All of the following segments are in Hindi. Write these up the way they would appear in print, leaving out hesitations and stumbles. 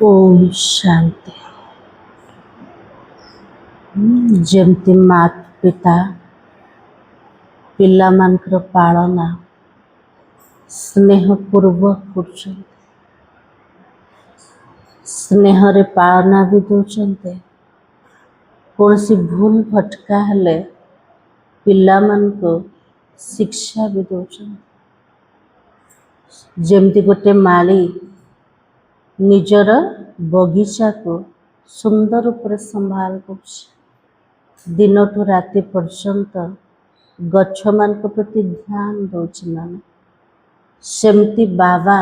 ओम शांति। ଯେମିତି ମାତା ପିତା ପିଲାମାନଙ୍କର ପାଳନା ସ୍ନେହପୂର୍ବକ କରୁଛନ୍ତି, ସ୍ନେହରେ ପାଳନା ବି ଦେଉଛନ୍ତି। କୌଣସି ଭୁଲ ଭଟକା ହେଲେ ପିଲାମାନଙ୍କୁ ଶିକ୍ଷା ବି ଦେଉଛନ୍ତି। ଯେମିତି ଗୋଟେ ମାଳି ନିଜର ବଗିଚାକୁ ସୁନ୍ଦର ରୂପରେ ସମ୍ଭାଳ କରୁଛି, ଦିନଠୁ ରାତି ପର୍ଯ୍ୟନ୍ତ ଗଛମାନଙ୍କ ପ୍ରତି ଧ୍ୟାନ ଦେଉଛି ମାନେ, ସେମିତି ବାବା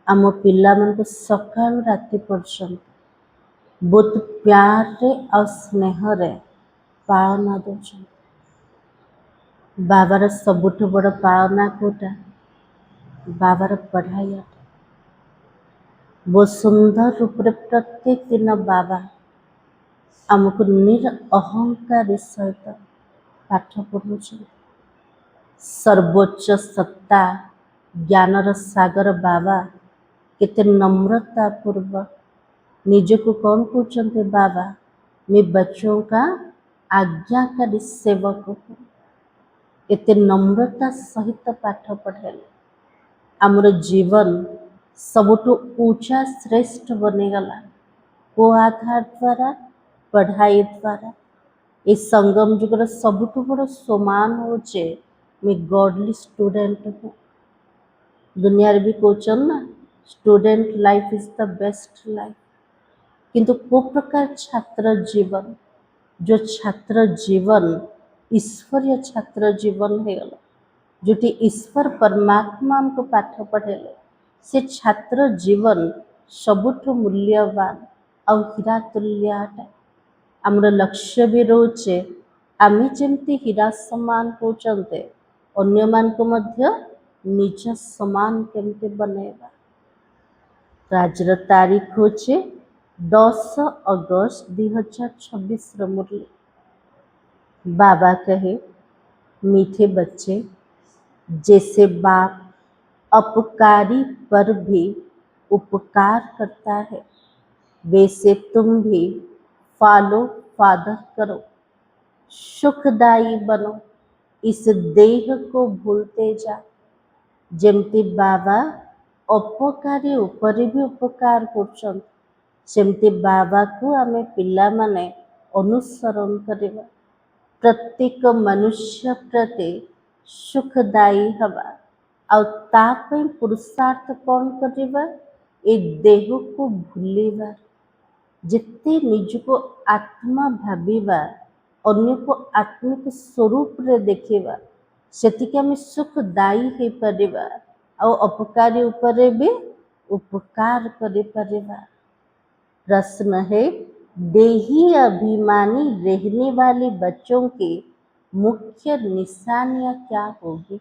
ଆମ ପିଲାମାନଙ୍କୁ ସକାଳୁ ରାତି ପର୍ଯ୍ୟନ୍ତ ବହୁତ ପ୍ୟାରରେ ଆଉ ସ୍ନେହରେ ପାଳନା ଦେଉଛନ୍ତି। ବାବାର ସବୁଠୁ ବଡ଼ ପାଳନା କୋଉଟା? ବାବାର ପଢ଼ାଇ ଅଟେ। ବହୁତ ସୁନ୍ଦର ରୂପରେ ପ୍ରତ୍ୟେକ ଦିନ ବାବା ଆମକୁ ନିରଅହଙ୍କାର ସହିତ ପାଠ ପଢ଼ାଉଛନ୍ତି। ସର୍ବୋଚ୍ଚ ସତ୍ତା ଜ୍ଞାନର ସାଗର ବାବା କେତେ नम्रता पूर्वक ନିଜକୁ କଣ କହୁଛନ୍ତି? ବାବା मैं बच्चों का आज्ञाकारी सेवक हूँ। ଏତେ ନମ୍ରତା ସହିତ ପାଠ ପଢ଼ାଇଲେ ଆମର ଜୀବନ ସବୁଠୁ ऊंचा श्रेष्ठ बनेगला। को आधार द्वारा पढ़ाई द्वारा ये संगम जुगर सबुठु बड़ समान होचे मैं गॉडली स्टूडेंट हूँ। दुनिया भी कहचन ना student life is the best life. किंतु को प्रकार छात्र जीवन, जो छात्र जीवन ईश्वरीय छात्र जीवन हो गला, जोटी ईश्वर परमात्मा को पाठ पढ़ेले से छात्र जीवन सबुठु मूल्यवान और हीरा तुल्याटा। आमर लक्ष्य भी रोचे आम जमती हीरा समान होचंते अन्य मान को मध्य निज समान केमते बनेगा। आज तारीख होचे 10 अगस्त 2026 मुरली। बाबा कहे मीठे बच्चे, जैसे बाप अपकारी पर भी उपकार करता है वैसे तुम भी फॉलो फादर करो, सुखदायी बनो, इस देह को भूलते जा। जेमती बाबा अपकारी उपरे भी उपकार करछन, सेमती बाबा को आमे पिला माने अनुसरण करिबा। प्रत्येक मनुष्य प्रति सुखदायी हवा और तापई पुरुषार्थ कौन करिबा? ए देह को भूलिबा। जिते निज को आत्मा भाविबा, अन्य को आत्मिक स्वरूप रे देखिबा, सेतिके आमे सुखदायी हे परिबा और अपकारी उपरे भी उपकार करि परिबा। प्रश्न है, देही अभिमानी रहने वाले बच्चों की मुख्य निशानियां क्या होगी?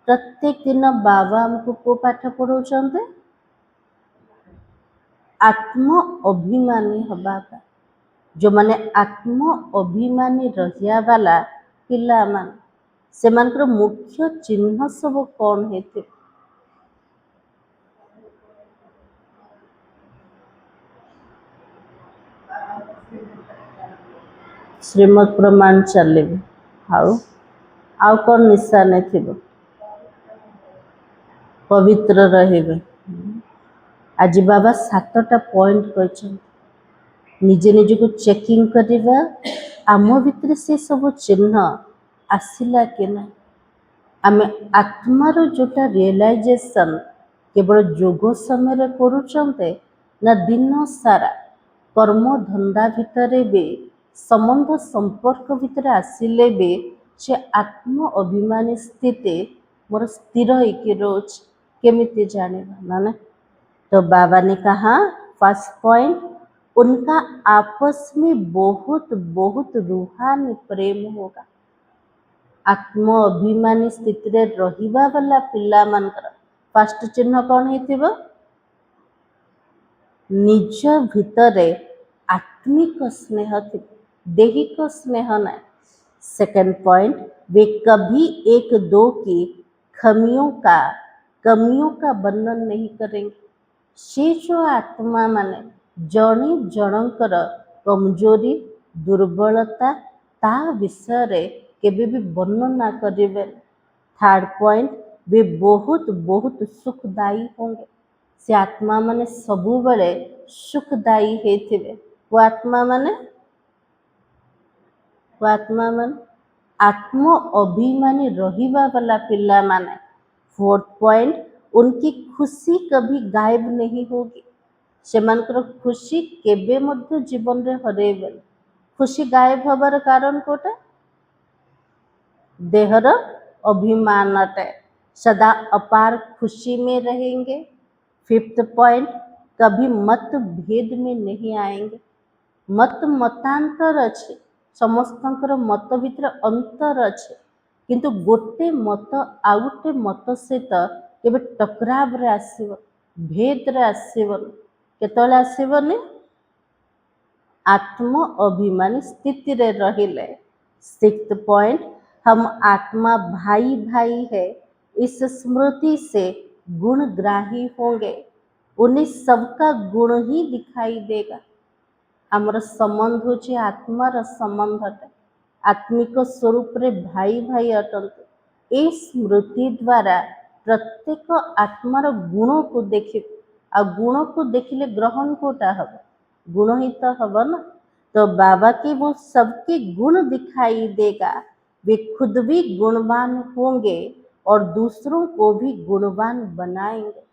प्रत्येक दिन बाबा हमको को पाठ पढ़ाउछन्ते? आत्म अभिमानी हवा का। जो माने आत्म अभिमानी रहिया वाला पिला मान सेमानकर मुख्य चिन्ह सब कौन हेते? श्रीमद प्रमाण चले आउ कौन निशान थी? पवित्र रहे। आज बाबा 7टा पॉइंट कहछन, निजे निज को चेकिंग करिबा आम भितर से सब चिन्ह आसिला कि ना। आमे आत्मार जोटा रियलाइजेशन केवल जोग समय करुचंते ना दिन सारा कर्म धंदा भितर भी संबंध संपर्क भितर आसिले भी से आत्म अभिमानी स्थिति मोर स्थिर होकर रोज केमिति जानेबा माने। तो बाबा ने कहा फर्स्ट पॉइंट, उनका आपस में बहुत बहुत रूहानी प्रेम होगा। आत्म अभिमानी स्थिति रे रहिबा वाला पिला मानकर फर्स्ट चिन्ह कौन हेतिबो? निज भितरे आत्मिक स्नेह थी, दैहिक स्नेह ना। सेकंड पॉइंट, वे कभी एक दो की कमियों का वर्णन नहीं करेंगे। से जो आत्मा माने जणे जनकर कमजोरी दुर्बलता ता विषय रे केबे भी वर्णना करिवे। थर्ड पॉइंट, वे बहुत बहुत सुखदायी होंगे। से आत्मा माने सबु बेले सुखदायी हेथिवे। वो आत्मा माने आत्म अभिमानी रहिबा वाला पिला माने। फोर्थ पॉइंट, उनकी खुशी कभी गायब नहीं होगी। सेमानकर खुशी केबे मध्य जीवन रे हरेबे। खुशी गायब हबार कारण कोटा देहर अभिमान अटे। सदा अपार खुशी में रहेंगे। फिफ्थ पॉइंट, कभी मतभेद में नहीं आएंगे। मत मतांतर अच्छे, समस्तंकर मत भितर अंतर अच्छे, किंतु गोटे मत आउ गोटे मत सहित केबे टकराव रे आसीबो, भेद रे आसीबोनी। केतले आसीबोनी? आत्म अभिमानी स्थिति रे रहिले। सिक्स्थ पॉइंट, हम आत्मा भाई भाई है इस स्मृति से गुणग्राही होंगे। उन्हें सबका गुण ही दिखाई देगा। आमर संबंध होचे आत्मार संबंध अटे। आत्मिक स्वरूप रे भाई भाई अटंते। ए स्मृति द्वारा प्रत्येक आत्मार गुण को देखिए। आ गुण को देखिले ग्रहण कोटा हब, गुण ही तो हब ना। तो बाबा की वो सबके गुण दिखाई देगा। वे खुद भी गुणवान होंगे और दूसरों को भी गुणवान बनाएंगे।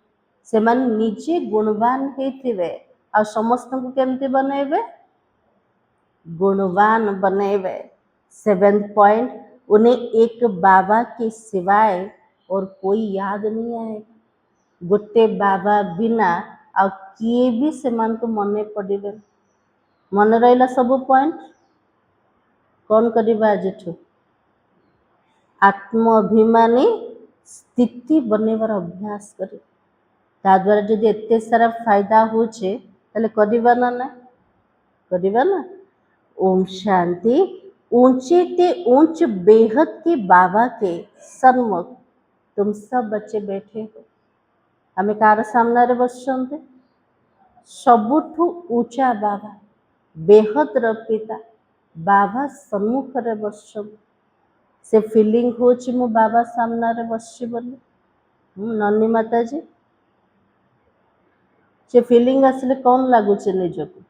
से मन निजे गुणवान हेथिवे और समस्त को केमती बनेबे? गुणवान बनेबे। सेवेंथ पॉइंट, उन्हें एक बाबा के सिवाय और कोई याद नहीं आएगा। गोटे बाबा बिना आ किए भी सेमान को मने पड़िबे। मन रहिला सब पॉइंट। कौन करिबा आजिठु? आत्म अभिमानी स्थिति बनेबार अभ्यास करी। ता द्वारा जदि एते सारा फायदा होचे ताले करिबा ना ना? करिबा ना? ओम शांति। ऊंचे ते ऊंच बेहद के बाबा के सन्मुख तुम सब बच्चे बैठे हो। आमे कार सामने रे बसछन्ते? सबुठु ऊंचा बाबा, बेहद र पिता बाबा सन्मुख रे बसछन्ते। से फीलिंग होची मु बाबा सामने रे बसछि बोली। नन्नी माता जी, से फीलिंग आसले कौन लागुचे निजको?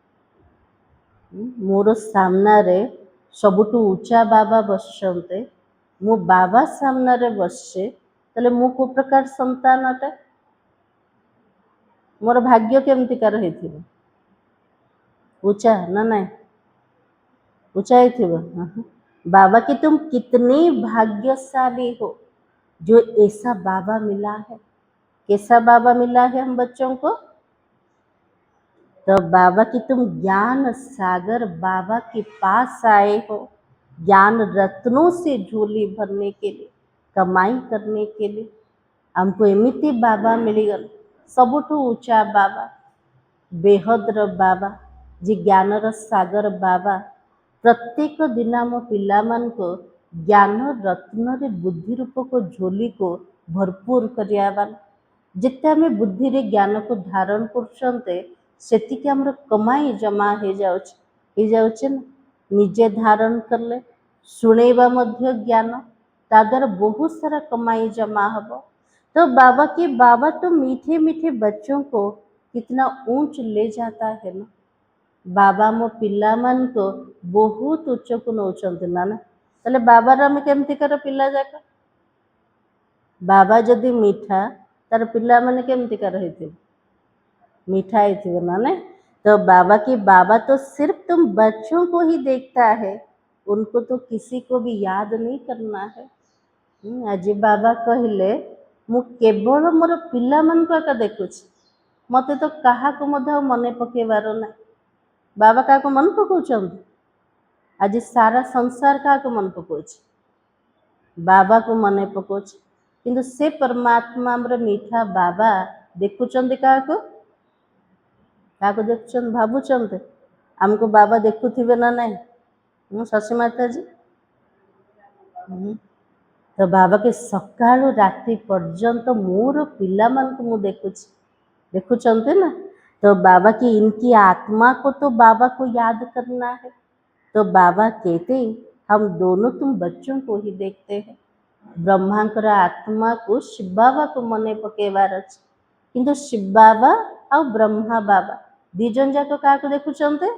मोर सामना रे सबुठु ऊंचा बाबा बसछन्ते। मु बाबा सामना रे बसछे, तले मु को प्रकार संतान अटे? मोर भाग्य केमतिकार हेथिबो? ऊंचा ना नहीं? ऊंचा हेथिबो। बाबा की तुम कितनी भाग्यशाली हो जो ऐसा बाबा मिला है। कैसा बाबा मिला है हम बच्चों को? तो बाबा की तुम ज्ञान सागर बाबा के पास आए हो, ज्ञान रत्नों से झोली भरने के लिए, कमाई करने के लिए। हमको एमिति बाबा मिलीगल, सबुठु ऊंचा बाबा, बेहदर बाबा, जी ज्ञानर सागर बाबा प्रत्येक दिन आम पिलामान को ज्ञान रत्न रे बुद्धि रूपक झोली को भरपूर करिया। जिते आम बुद्धि रे ज्ञान को धारण करछन्ते सेतिके हमर कमाई जमा हो जाउछे ना। निजे धारण करले सुनेबा मध्य ज्ञान, ता द्वारा बहुत सारा कमाई जमा हब। तो बाबा तो मीठे मीठे बच्चों को कितना ऊंच ले जाता है ना। बाबा मो पिला मान को बहुत उच्च को नौचंते ना ना। तले बाबा राम केमती कर पिला जाका? बाबा जदि मीठा तार पिला माने केमती कर हेथिबे? मीठा हेथिबे ना ने। तो बाबा तो सिर्फ तुम बच्चों को ही देखता है, उनको तो किसी को भी याद नहीं करना है। आज बाबा कहले मु केवल मोर पिला मान को एका देखुछि, मते तो कहा को मध्य मने पकेबार ना। बाबा का को मन पकाउछन्ति? आज सारा संसार का को मन पकाउछि? बाबा को मने पकाउछि। किंतु से परमात्मा हमर मीठा बाबा देखुछन्ति का को देखुछन्ति? भाबुछन्ति हमको बाबा देखुथिबे ना नहीं? शशि माता जी, तो बाबा के सकाळु राति पर्यंत मोर पिला मान को मु देखुछि। देखुचंते ना। तो बाबा की इनकी आत्मा को तो बाबा को याद करना है। तो बाबा कहते हम दोनों तुम बच्चों को ही देखते हैं। ब्रह्मांकर आत्मा को शिव बाबा को मने पकेबार अछि, किंतु शिव बाबा और ब्रह्मा बाबा दिजन जाक क्या देखुचंते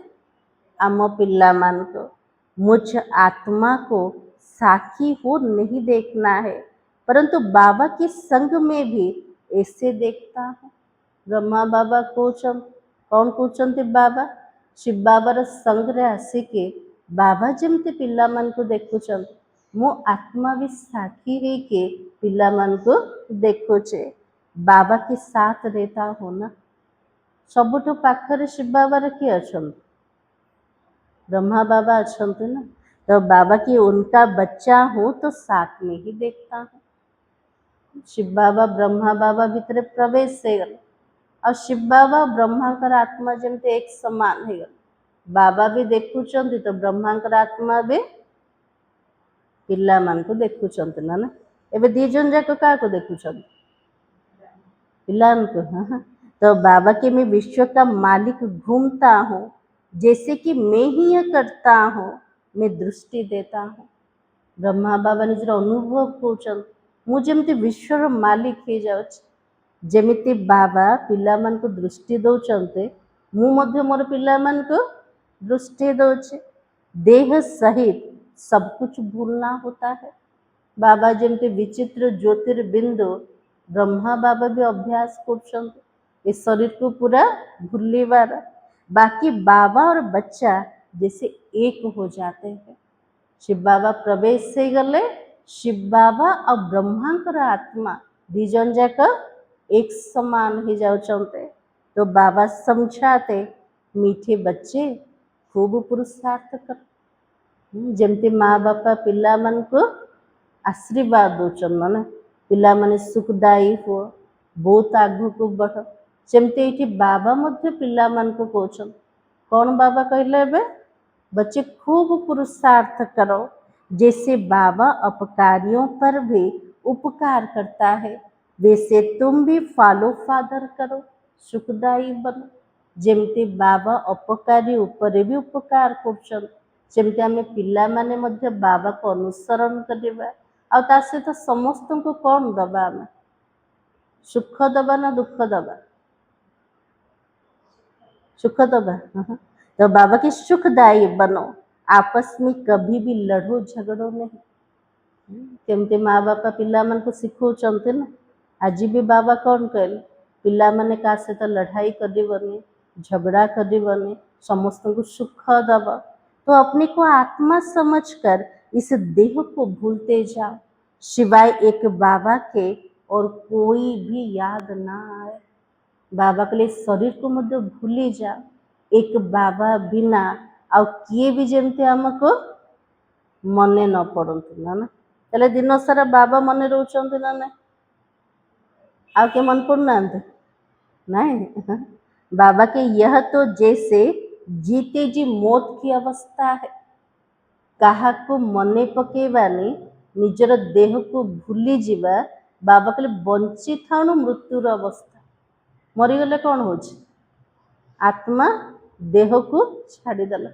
आम पिला मान को। मुझ आत्मा को साखी हो नहीं देखना है, परंतु बाबा के संग में भी ऐसे देखता हूँ। ब्रह्मा बाबा कौन कहते बाबा शिव बाबार संगरे आसिके बाबा जमती पिला मान को देखुचन, मो आत्मा भी साखी है कि पिला मान को देखुचे। बाबा के साथ रहता हो ना। सबुठु पाखरे शिव बाबार किए अछंती ब्रह्मा बाबा अछंती ना। तो बाबा की उनका बच्चा हूँ तो साथ में ही देखता हूँ। शिव बाबा ब्रह्मा बाबा भीतर प्रवेश से गले और शिव बाबा ब्रह्मांकर आत्मा जमते एक समान है। बाबा भी देखुचंती तो ब्रह्मांकर आत्मा भी पिला मान को देखुचंती ना। एबे दी जन जाक क्या को देखुचंती पिला को। हाँ। तो बाबा के मैं विश्व का मालिक घूमता हूँ, जैसे कि मैं ही यह करता हूँ, मैं दृष्टि देता हूँ। ब्रह्मा बाबा निजर अनुभव कहते मुझे विश्वर मालिक हो जाऊँ। जमिति बाबा पिला मान को दृष्टि दौरान मु मोर पिला मान को दृष्टि दौचे। देह सहित सब कुछ भूलना होता है। बाबा जमती विचित्र ज्योतिर्बिंदु ब्रह्मा बाबा भी अभ्यास कर इस शरीर को पूरा भूलिबार। बाकी बाबा और बच्चा जैसे एक हो जाते हैं। शिव बाबा प्रवेश से गले शिव बाबा और ब्रह्मांकर आत्मा दीजन जाक एक समान ही जाते। तो बाबा समझाते मीठे बच्चे खूब पुरुषार्थ कर। जमती माँ बापा पिला मन को आशीर्वाद दौन ना पिला माने सुखदायी हो बहुत आगु को बढ़। जमती ये बाबा मध्य पिला मन को कहते कौन बाबा कहले बे बच्चे खूब पुरुषार्थ करो, जैसे बाबा अपकारियों पर भी उपकार करता है वैसे तुम भी फॉलो फादर करो, सुखदायी बनो। जमती बाबा अपकारी ऊपर भी उपकार करमती आम पिला माने मध्य बाबा को अनुसरण करवा आ सहित समस्त को कौन दबा आम सुख दबा ना दुख दबा सुख दबा। तो बाबा के सुखदायी बनो, आपस में कभी भी लड़ो झगड़ो नहीं। केमती माँ बापा पिला मन को शिखौचंते ना। आज भी बाबा कौन कहले पिला माने का सहित लड़ाई करबनी झगड़ा करबनी समस्त को सुख दब। तो अपने को आत्मा समझकर इस देह को भूलते जाओ, सिवाय एक बाबा के और कोई भी याद ना आए। बाबा के लिए शरीर को मध्य भूली जाओ। एक बाबा बिना आ किए भी जमती आमको मने न पड़ती ना ना दिन सारा बाबा मने रोचंती ना ना आ के मन पड़ना नहीं। बाबा के यह तो जैसे जीते जी मौत की अवस्था है। कहा को मने पकेबानी निजर देह को भूली जीवा बाबा के बंची था मृत्युर अवस्था। मरीगले कौन हो आत्मा देह को छाड़देला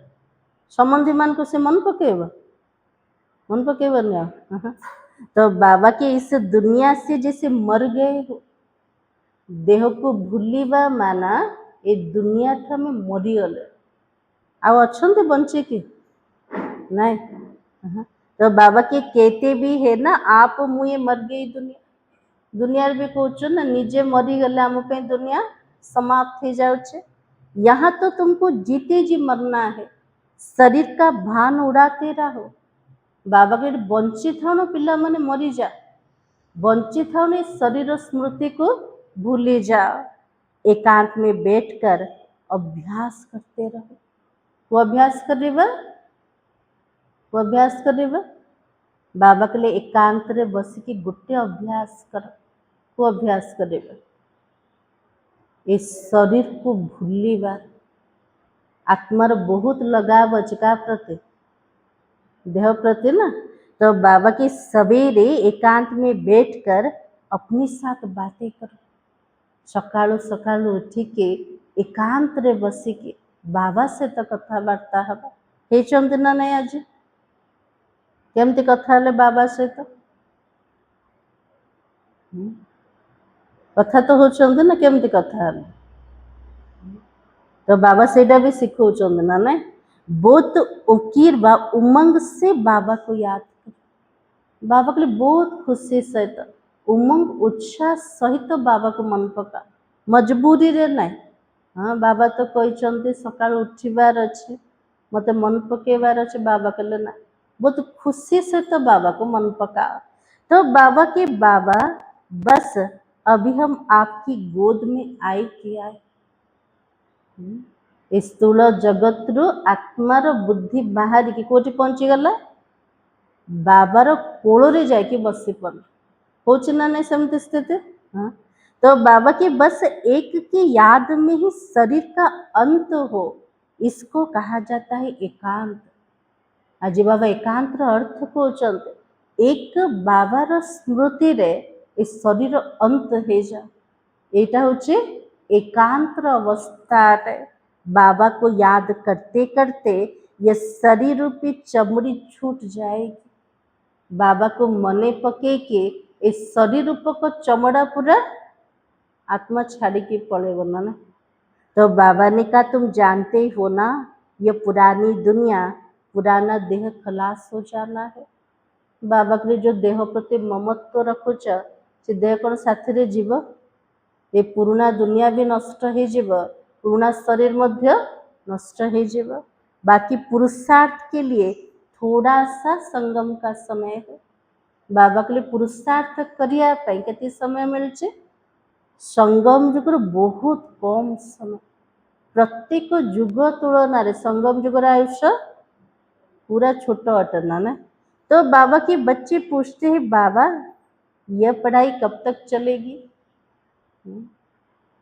संबंधी मान को से मन पकेबनी। तो बाबा के इस दुनिया से जैसे मर गए हो, देह को भूलिबा माना ये दुनिया ठाम मरीगले आछंते बंचे कि नहीं। तो बाबा के कहते भी है ना आप मुझे मर गई दुनिया दुनिया भी कहते ना निजे मरीगले आम दुनिया समाप्त हो जाए। यहाँ तो तुमको जीते जी मरना है, शरीर का भान उड़ाते रहो। बाबा के बंची था पिला माने मरी जा बंची था शरीर स्मृति को भूली जाओ। एकांत में बैठकर अभ्यास करते रहो। वो अभ्यास करवा बाबा के लिए एकांत रे बस की गोटे अभ्यास कर वो अभ्यास करवा इस शरीर को भूलिबा। आत्मार बहुत लगाव अच्छे का प्रति देह प्रति ना। तो बाबा के सवेरे एकांत में बैठकर अपने साथ बातें करो। सकाळु सकाळु उठिके एकांत रे बसिके बाबा सहित कथबार्ता हवा हेचंती ना नहीं आज केमती कथा हेले बाबा सहित कथा तो होचंती ना केमती कथा हेले तो बाबा सेटा भी सिखौचंती ना नहीं बहुत उकीर बा उमंग से बाबा को याद कर बाबा के लिए बहुत खुशी सहित उमंग उत्साह सहित बाबा को मन पका मजबूरी रे नहीं हाँ बाबा तो कहते सकाल उठिबार अच्छे मत मन पकेबार अच्छे बाबा कहले ना बहुत खुशी से तो बाबा को मन पका तो बाबा के बाबा बस अभी हम आपकी गोद में आए किया है स्थूल जगत रु आत्मार बुद्धि बाहर की कोटी पहुंची गला बाबार कोଳରେ जाके बसी पड़े होची ना नहीं समझते स्थिति हाँ तो बाबा के बस एक की याद में ही शरीर का अंत हो इसको कहा जाता है एकांत आज बाबा एकांत अर्थ को चलते एक बाबार स्मृति रे इस शरीर अंत है जा एटा होचे एकांत अवस्था बाबा को याद करते करते ये शरीर रूपी चमड़ी छूट जाएगी बाबा को मने पके के इस शरीर रूप को चमड़ा पूरा आत्मा छाड़ी के पड़ेगा ना तो बाबा ने कहा तुम जानते ही हो ना ये पुरानी दुनिया पुराना देह खलास हो जाना है बाबा के जो देह प्रति ममत्व रखुच से देह कौन साथी रे जीव ये पुराना दुनिया भी नष्ट हो जीव पुराना शरीर मध्य नष्ट हो जीव बाकी पुरुषार्थ के लिए थोड़ा सा संगम का समय है बाबा के लिए पुरुषार्थ करिया के समय मिलचे संगम जुग बहुत कम समय प्रत्येक जुग तुलन संगम जुगर आयुष्य पूरा छोटा अटना ना तो बाबा के बच्चे पूछते हैं बाबा यह पढ़ाई कब तक चलेगी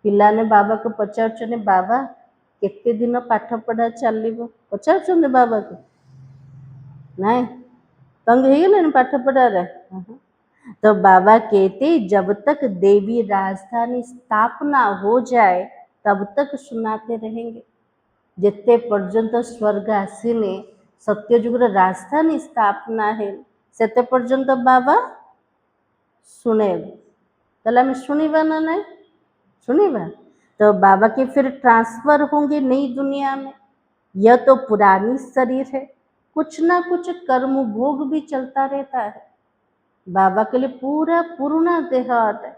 पिला ने बाबा को पचार बाबा केते दिन पाठ पढ़ा चलो पचार बाबा को नहीं तंग हो गए पाठ पढ़ा रहे तो बाबा कहते जब तक देवी राजधानी स्थापना हो जाए तब तक सुनाते रहेंगे जिते पर्यंत स्वर्ग आसीने सत्यजुग राजधानी स्थापना है सेते पर्यंत बाबा सुने ताले आम शुणा ना नहीं शुणा तो बाबा के फिर ट्रांसफर होंगे नई दुनिया में यह तो पुरानी शरीर है कुछ ना कुछ कर्म भोग भी चलता रहता है बाबा के लिए पूरा पुराना देह अटे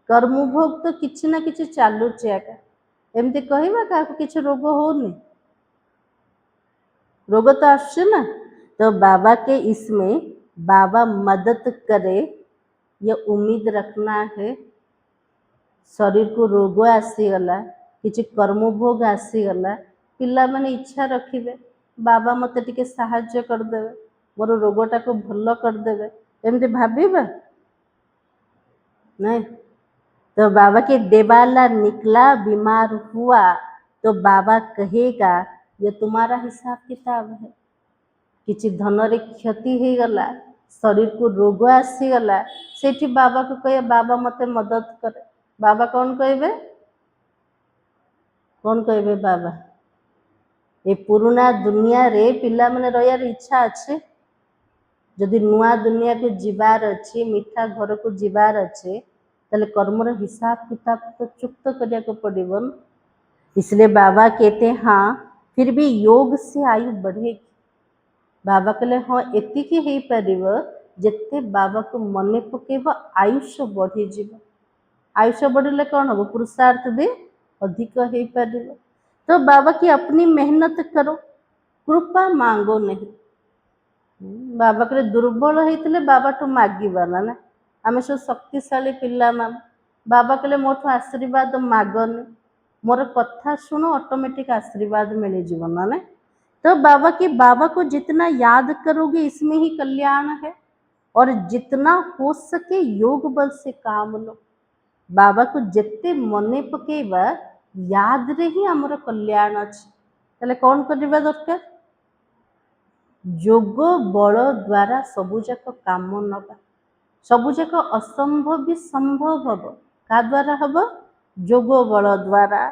कर्म भोग तो किसी ना किसी चालूच एमती कहवा क्या किसी रोग होनी रोग तो आसছে ना तो बाबा के इसमें बाबा मदद करे ये उम्मीद रखना है शरीर को रोग आसीगला किसी कर्म भोग आसीगला पिला माने इच्छा रखिबे बाबा मते टिके सहाय्य करदेवे मोर रोगटा को भल करदेवे एमती भाविबा नहीं तो बाबा के देवाला निकला बीमार हुआ तो बाबा कहेगा ये तुम्हारा हिसाब किताब है किसी धन रे क्षति हो गला शरीर को रोग आसीगला सेठी बाबा को कहे बाबा मते मदद करे बाबा कौन कहबे बाबा ये पुराना दुनिया रे पिला माने रहियार इच्छा अच्छे जदि नुआ दुनिया को जीवार अच्छे मीठा घर को जीवार अच्छे ताले कर्मर हिसाब किताब तो चुक्त करिया को पड़ेगा इसलिए बाबा कहते हैं हाँ फिर भी योग से आयु बढ़ेगी बाबा कहले हाँ एतिकी हो पार जिते बाबा को मन पकेब आयुष्य बढ़ी जीव आयुष्य बढ़ले कौन हम पुरुषार्थ भी अधिक हो पार तो बाबा की अपनी मेहनत करो कृपा मांगो नहीं बाबा के दुर्बल होते बाबा ठू मागिबाना ना आम सब शक्तिशाली पिला मान बाबा कहले मोठू आशीर्वाद मागनी मोर कथा शुण ऑटोमेटिक आशीर्वाद मिल जीवना ना तो बाबा को जितना याद करोगे इसमें ही कल्याण है और जितना हो सके योग बल से काम लो बाबा को जिते मने पकेबा याद रे ही आमर कल्याण अच्छे ताले कौन करवा दरकार जोग बल द्वारा सबुजाक काम नवा सबुजाक असंभव भी संभव हम क्या द्वारा हम जोगो बड़ो द्वारा।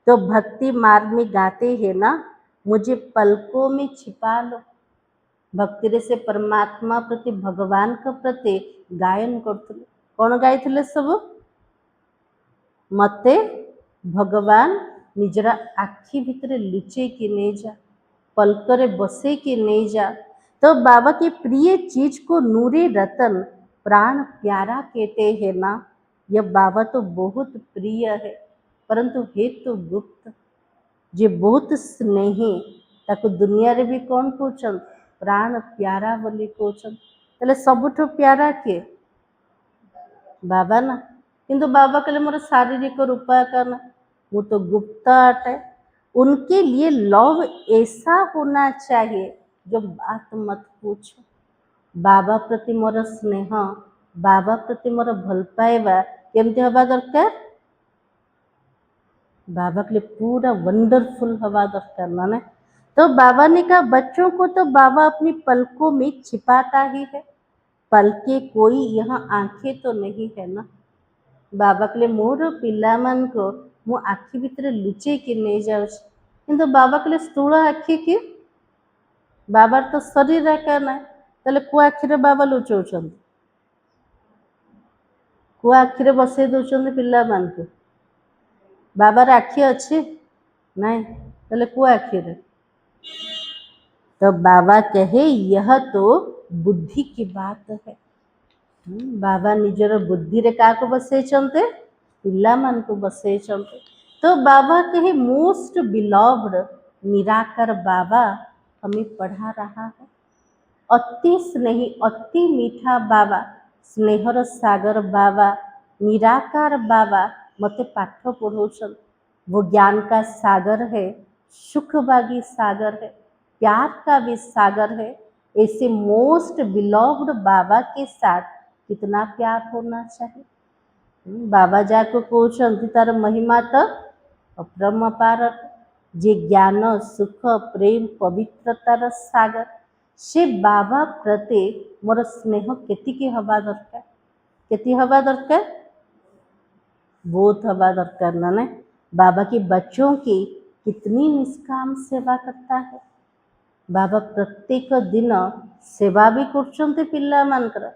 तो भक्ति मार्ग में गाते हैं ना, मुझे पलकों में छिपा लो। भक्ति रे से परमात्मा प्रति भगवान का प्रति गायन करते। कौन गाई सब? मते भगवान निजरा आखि भितर लुचे कि नहीं जा, पलकरे बसे कि नहीं जा। तो बाबा की प्रिय चीज को नूरे रतन प्राण प्यारा कहते हैं ना। यह बाबा तो बहुत प्रिय है, परंतु है तो गुप्त। जे बहुत स्नेही ताको दुनिया रे भी कौन कहउछन? प्राण प्यारा बोली कहउछन। ताले सबुठो प्यारा किए? बाबा ना। किंतु बाबा कहले मोर शारीरिक रूपाकार ना, वो तो गुप्त अटे। उनके लिए लव ऐसा होना चाहिए जो बात मत पूछो। बाबा प्रति मोर स्नेह, बाबा प्रति मोर भल पाइबा केमती हवा दरकार? बाबा के लिए पूरा वंडरफुल हवा दरकार ना। तो बाबा ने कहा बच्चों को तो बाबा अपनी पलकों में छिपाता ही है। पलके कोई यहाँ आंखें तो नहीं है ना। बाबा कहले मोर पिला मान को मु आखि भितर लुचे कि नहीं जाउछ। किंतु बाबा कहले स्थूल आखि कि? बाबार तो शरीर आकार ना। ताले को आखि रे बाबा लुचौछन? को आखि रे बसई दउछन पिला मान को? बाबार आखि अच्छी नहीं, ताले को आखि रे? तो बाबा कहे यह तो बुद्धि की बात है। बाबा निजर बुद्धि रे का को बसैछन्ते? पिला मान को बसैछन्ते। तो बाबा कहे मोस्ट बिलव्ड निराकार बाबा हमें पढ़ा रहा है। अति स्नेही, अति मीठा बाबा, स्नेहर सागर बाबा, निराकार बाबा मते पाठ पढ़ौछन। वो ज्ञान का सागर है, सुखभागी सागर है, प्यार का भी सागर है। ऐसे मोस्ट बिलव्ड बाबा के साथ कितना प्यार होना चाहिए। बाबा जाको कहउछन्ति तार महिमा तो अपरम्पार। जे ज्ञान सुख प्रेम पवित्रतार सागर, से बाबा प्रति मोर स्नेह केतिकी हवा दरकार? केती हवा दरकार? बहुत हवा दरकार ना। बाबा के बच्चों की कितनी निष्काम सेवा करता है। बाबा प्रत्येक दिन सेवा भी करछन्ते पिला मानकर,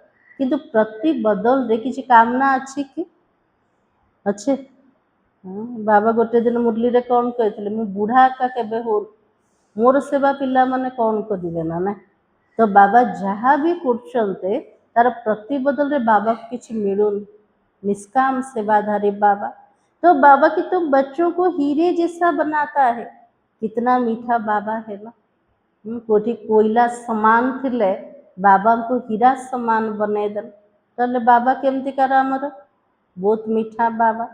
किंतु प्रति बदल रे किछि कामना अछि कि? अच्छे बाबा गोटे दिन मुरली रे कौन कहते मु बुढ़ा का केबे हो, मोर सेवा पिला माने कौन करिवे ना। तो बाबा जहाँ भी करछन्ते तार प्रति बदल रे बाबा को किछि मिलुन। निष्काम सेवाधारी बाबा। तो बाबा की तो बच्चों को हीरे जैसा बनाता है। कितना मीठा बाबा है ना। कोठी कोयला समान थिले बाबा को हीरा समान बने देन। तले बाबा केमती कर हमर? बहुत मीठा बाबा।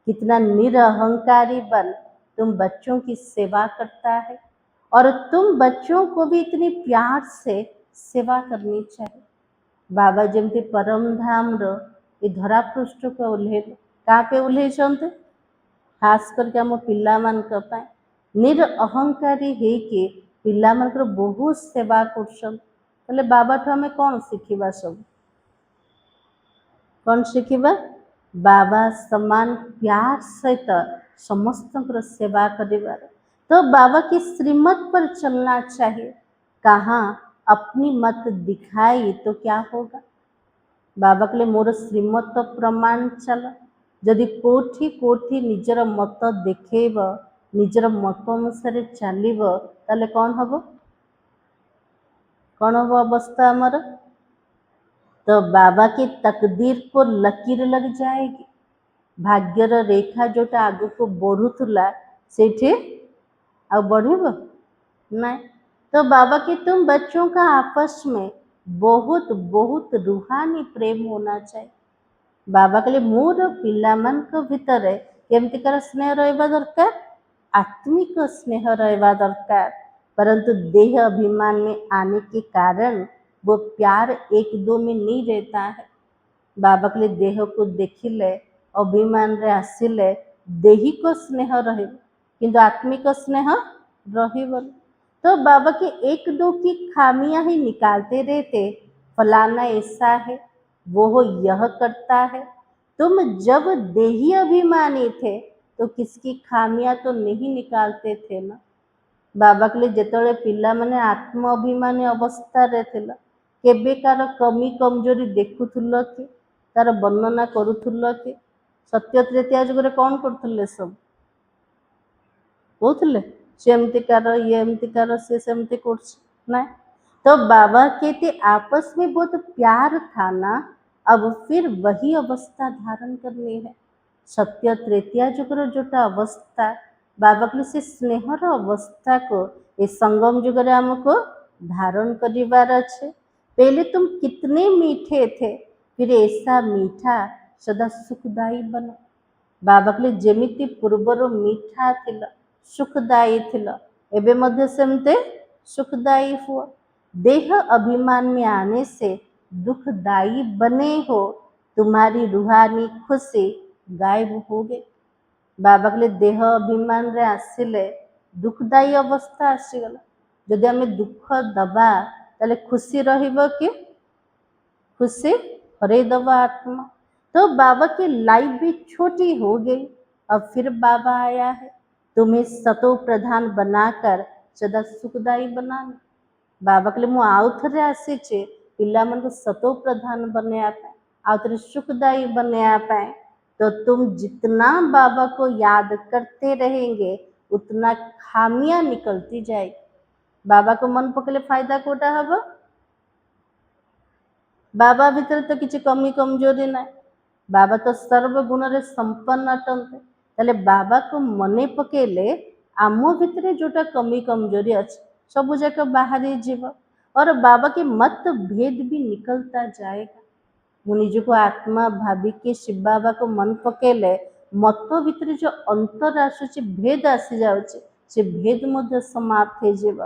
कितना निरहंकारी बन तुम बच्चों की सेवा करता है, और तुम बच्चों को भी इतनी प्यार से सेवा करनी चाहिए। बाबा जमती परम धाम रो ये धरा पृष्ठ को ओल्हे क्या पे ओल्हेछन्ते? खास करके आम पिला मान पाए निरअहंकारी है कि पिला मानकर बहुत सेवा करछन। तले बाबा ठो हमें कौन शिखिबा? सब कौन शिखिबा? बाबा समान प्यार सहित समस्त सेवा करिबार। तो बाबा की श्रीमत पर चलना चाहिए। कहाँ अपनी मत दिखाई तो क्या होगा? बाबा कहले मोर श्रीमत प्रमाण चल। जदि कोठी कोठी निजर मत देखेब, निजर मत अनुसार चलिब, ताले कौन हबो? कौन हबो अवस्था हमर? तो बाबा की तकदीर को लकीर लग जाएगी। भाग्यर रेखा जोटा आगु को बढ़ुला सेठे आ बढ़िब नहीं। तो बाबा की तुम बच्चों का आपस में बहुत बहुत रूहानी प्रेम होना चाहिए। बाबा कहले मोर पिला मान को भितर केमती कर स्नेह रहिबा दरकार? आत्मिक स्नेह रहिबा दरकार। परंतु देह अभिमान में आने के कारण वो प्यार एक दो में नहीं रहता है। बाबा कहले देह को देखिले अभिमान रे आसिले देही को स्नेह रहे, किंतु आत्मिक स्नेह रहिबन। तो बाबा के एक दो की खामियां ही निकालते रहते। फलाना ऐसा है, वो यह करता है, तुम जब देही अभिमानी थे तो किसकी खामियां तो नहीं निकालते थे ना। बाबा कहले जेतले पिला माने आत्म अभिमानी अवस्था रे थिला केबे कार कमी कमजोरी देखुथुल कि तार वर्णना करूथुल कि सत्य त्रेता जुगरे कौन करथुले सब कहुथुले से एमती कार ये एमती कार से सेमती करछ ना। तो बाबा कहते आपस में बहुत प्यार था ना, अब फिर वही अवस्था धारण करनी है। सत्य त्रेता जुगर जोटा अवस्था बाबा कहले से स्नेहर अवस्था को ए संगम जुगरे हमको धारण करिवार अच्छे। पहले तुम कितने मीठे थे, फिर ऐसा मीठा सदा सुखदायी बनो। बाबा कहले जेमिति पूर्वर मीठा थिला सुखदायी थिला एबे मध्य सेमते सुखदायी हुआ। देह अभिमान में आने से दुखदायी बने हो, तुम्हारी रूहानी खुशी गायब हो गई। बाबा कहले देह अभिमान रे आसिले दुखदायी अवस्था आसीगला। जदि आमे दुख दबा ताले खुशी रहिबो कि खुशी हरे दबा आत्मा। तो बाबा की लाइफ भी छोटी हो गई। अब फिर बाबा आया है तुम्हें सतो प्रधान बनाकर सदा सुखदायी बनाना। बाबा कहले मु आउ थरे आसीचे पिला मन को सतो प्रधान बनया पाए आउ थरे सुखदायी बनया पाए। तो तुम जितना बाबा को याद करते रहेंगे उतना खामियां निकलती जाएगी। बाबा को मन पकड़े फायदा कोटा हब बाबा भीतर तो किसी कमी कमजोरी ना। बाबा तो सर्वगुण रे संपन्न अटंते ताले बाबा को मने पकेले आम भितर जोटा कमी कमजोरी अच्छे सब जाक बाहरी जीव और बाबा के मत भेद भी निकलता जाएगा। मु निजको आत्मा भाभी के शिव बाबा को मन पकेले मत भितर जो अंतर आसुची भेद आसी जाउची से भेद मध्य समाप्त हो जीव।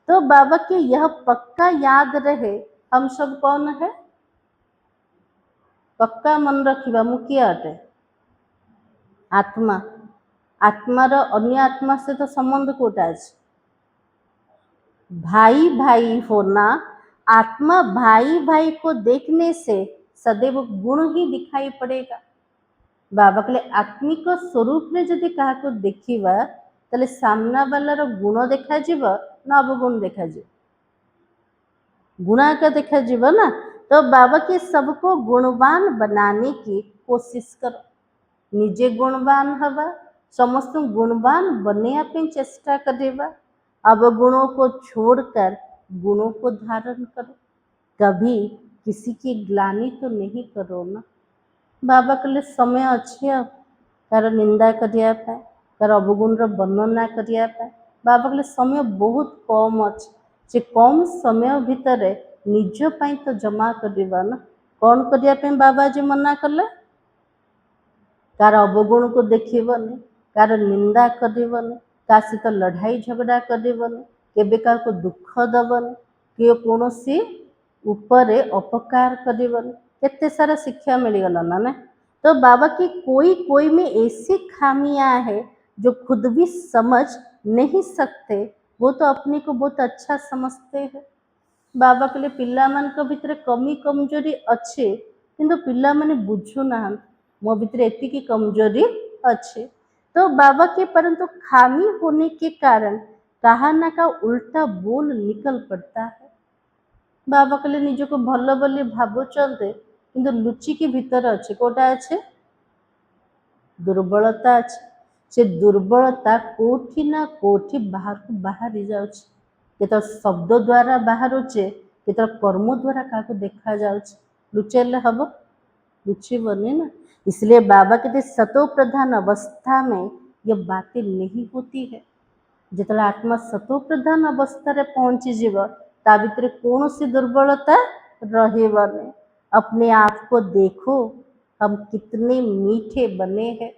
तो बाबा के यह पक्का याद रहे हम सब कौन है, पक्का मन रखिबा मु किए अटे आत्मा। आत्मार अन्य आत्मा से तो संबंध कोटा अछि भाई भाई होना। आत्मा भाई भाई को देखने से सदैव गुण ही दिखाई पड़ेगा। बाबा कहले आत्मिक स्वरूप रे जदि कहा को देखिबा तले सामना वाला गुण देखा जीव ना अवगुण देखा जीव, गुणा का देखा जीव ना। तो बाबा के सबको गुणवान बनाने की कोशिश करो, निजे गुणवान हवा समस्त गुणवान बने चेष्टा करेगा। अवगुणों को छोड़कर गुणों को धारण करो, कभी किसी की ग्लानि तो नहीं करो ना। बाबा कहले समय अच्छे तार निंदा करिया पाए तार अवगुण वर्णना करिया पाए। बाबा कहले समय बहुत कम अच्छे से कम समय भितर निज पाई तो जमा करवा ना। कौन करिया पाए बाबा जी मना कले कार अवगुण को देखबनी कार निंदा करबनी का सहित लड़ाई झगड़ा करबनी केबे का दुख दबनी कि कौन सी उपरे अपकार करबनी। केते सारा शिक्षा मिलगला ना। तो बाबा की कोई में ऐसी खामियां है जो खुद भी समझ नहीं सकते, वो तो अपने को बहुत अच्छा समझते हैं। बाबा कहले पिला मान को भितर कमी कमजोरी अच्छे किंतु पिला माने बुझु ना मो भितर एतिकी कमजोरी अच्छे। तो बाबा के परंतु खामी होने के कारण कहा ना का उल्टा बोल निकल पड़ता है। बाबा कहले निज को भल बोली भावुचंते किंतु लुचिकी भितर अच्छे कोटा अच्छे दुर्बलता अच्छे। से दुर्बलता कोठी ना कोठी बाहर को बाहरी जाउछ केत शब्द द्वारा बाहरुचे केत कर्म द्वारा का देखा जाउछ लुचेले हब लुचिबनी ना। इसलिए बाबा कहते सतो प्रधान अवस्था में ये बातें नहीं होती है। जितना आत्मा सतो प्रधान अवस्था रे पहुंची जीव ता भीतर कौन सी दुर्बलता रहेबनी। अपने आप को देखो हम कितने मीठे बने हैं,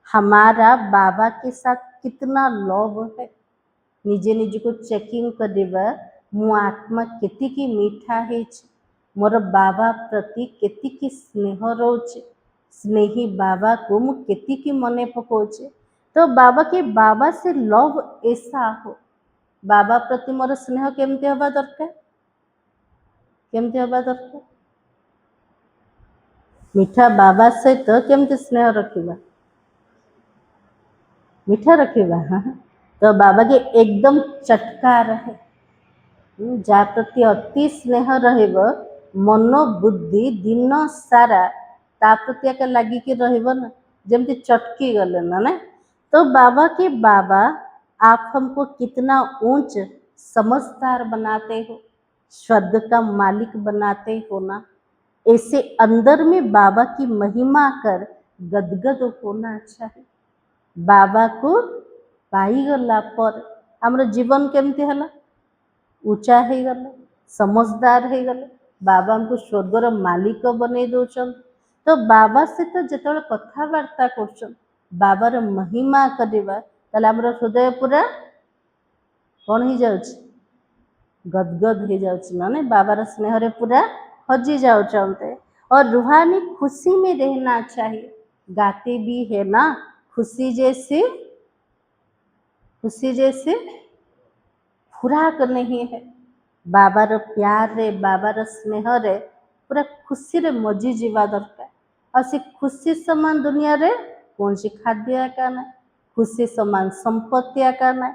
हमारा बाबा के साथ कितना लव है। निजे निज को चेकिंग करवा मु आत्मा केतिकी मीठा है, मोर बाबा प्रति केतिकी स्नेह रोचे, स्नेही बाबा को मु केतिकी मने पकोचे। तो बाबा के बाबा से लव ऐसा हो, बाबा प्रति मोर स्नेह केमती हवा दरकार, केमती हवा दरकार। मिठा बाबा सहित केमती स्नेह रखिबा, मिठा रखिबा। हाँ। तो बाबा के एकदम चटका रहे, जा प्रति अति स्नेह रहिब, मन बुद्धि दिन सारा ता प्रति एका लागिकी रहिब ना, जेमती चटकी गले ना ना। तो बाबा के बाबा आप हमको कितना ऊंच समझदार बनाते हो, स्वर्ग का मालिक बनाते हो ना। ऐसे अंदर में बाबा की महिमा कर गदगद होना चाहिए। बाबा को पाईगला पर हमर जीवन केमती हला, ऊंचा हो गले, समझदार हो गले, बाबा हमको स्वर्गर मालिक बने दौरान। तो बाबा से तो जिते कथबार्ता कर बाबार महिमा करवा, ताले हमर हृदय पूरा कौन हो जाउछ, गदगद हो जाउछ ना ने, बाबार स्नेह रे पूरा हजी जाउछन्ते। और रूहानी खुशी में रहना चाहिए। गाते भी है ना, खुशी जैसे, खुशी जैसे खुराक नहीं है। बाबार प्यार रे, बाबार स्नेह रे पूरा खुशी रे मजी जीवा दरकार। और से खुशी समान दुनिया रे कौन सी खाद्य का ना, खुशी समान संपत्ति का ना।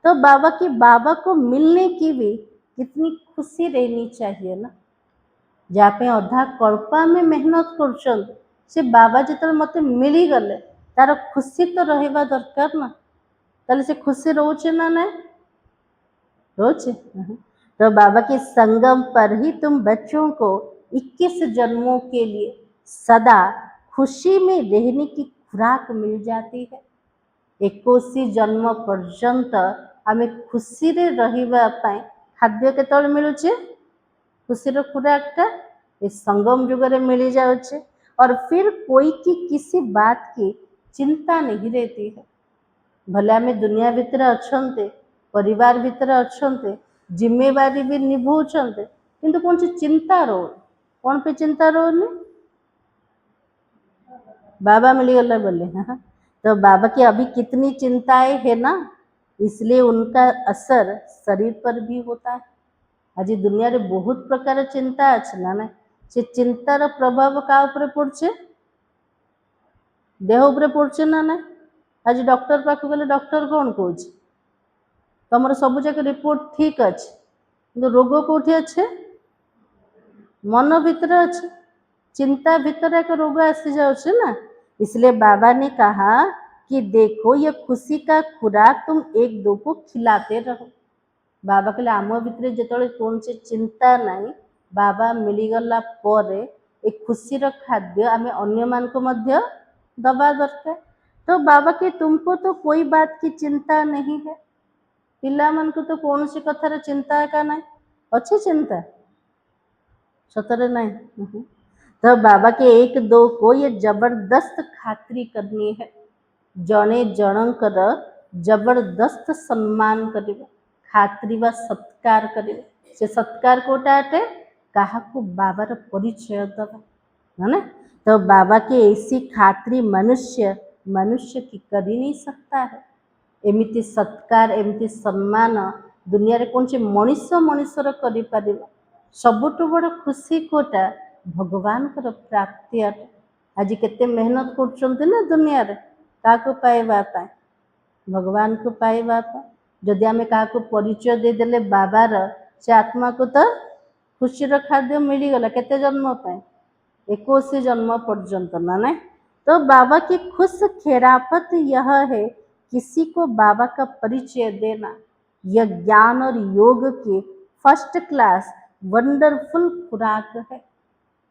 तो बाबा को मिलने की भी कितनी खुशी रहनी चाहिए ना। जहाँ पे अधा कल्पा में मेहनत कर से बाबा जिते मत मिली गले, तार खुशी तो रहिबा दरकार ना। ताले से खुशी रोचे ना ना, रोचे। तो बाबा के संगम पर ही तुम बच्चों को 21 जन्मों के लिए सदा खुशी में रहने की खुराक मिल जाती है। 21 जन्म पर्यंत आमे खुशी रे रहिबा पाए खाद्य केतल मिलुचे, खुशी रो खुराकटा इस संगम युग रे मिली जाउचे। और फिर कोई की किसी बात की चिंता नहीं रहती है। भले आमे दुनिया भितर अच्छे, परिवार भितर अच्छे, जिम्मेवारी भी निभाउछन्ते, किंतु कौन सी चिंता रो, कौन पे चिंता रोनी, बाबा मिलगला बोले। हाँ। तो बाबा की अभी कितनी चिंताएं है ना, इसलिए उनका असर शरीर पर भी होता है। आज दुनिया रे बहुत प्रकार चिंता अच्छे ना ना, से चिंतार प्रभाव का ऊपर पड़छे, देह ऊपर पड़छे ना ना। आज डॉक्टर पाख गले डॉक्टर कौन कहूँ तुम सब जाक रिपोर्ट ठीक अच्छे, कि रोग कौटी अच्छे, मन भीतर अच्छे, चिंता भीतर एक रोग आसी जाउछे ना। इसलिए बाबा ने कहा कि देखो ये खुशी का खुराक तुम एक दो को खिलाते रहो। बाबा कहले आम भितर जिते कौन सी चिंता नहीं, बाबा मिलगला पर एक खुशीर खाद्य आम अन्य मान को मध्य दबा दरकार। तो बाबा के तुमको तो कोई बात की चिंता नहीं है, पिला मन को तो कौन सी कथार चिंता का नहीं, अच्छी चिंता सतरे नहीं। तो बाबा के एक दो को ये जबरदस्त खातरी करनी है, जने जनकर जबरदस्त सम्मान करिवे, खातरी व सत्कार करिवे। से सत्कार कोटा अटे, कहा को बाबार परिचय दबा है ना। तो बाबा के ऐसी खातरी मनुष्य मनुष्य की कर ही नहीं सकता है। एमिति सत्कार एमिति सम्मान दुनिया रे कौन सी मनुष्य मनुष्यर करि परिबा। सबुठु बड़ खुशी कोटा भगवान कर प्राप्ति अटे। आज केते मेहनत कर ना दुनिया रे का पाइबा पाए, भगवान को पाइबा पाए। जदि आमे का परिचय दे देले बाबार, से आत्मा को तो खुशीर खाद्य मिलगला केते जन्म पाए, 21 जन्म पर्यंत ना नहीं। तो बाबा की खुश खेरापत यह है, किसी को बाबा का परिचय देना, यह ज्ञान और योग की फर्स्ट क्लास वंडरफुल खुराक है।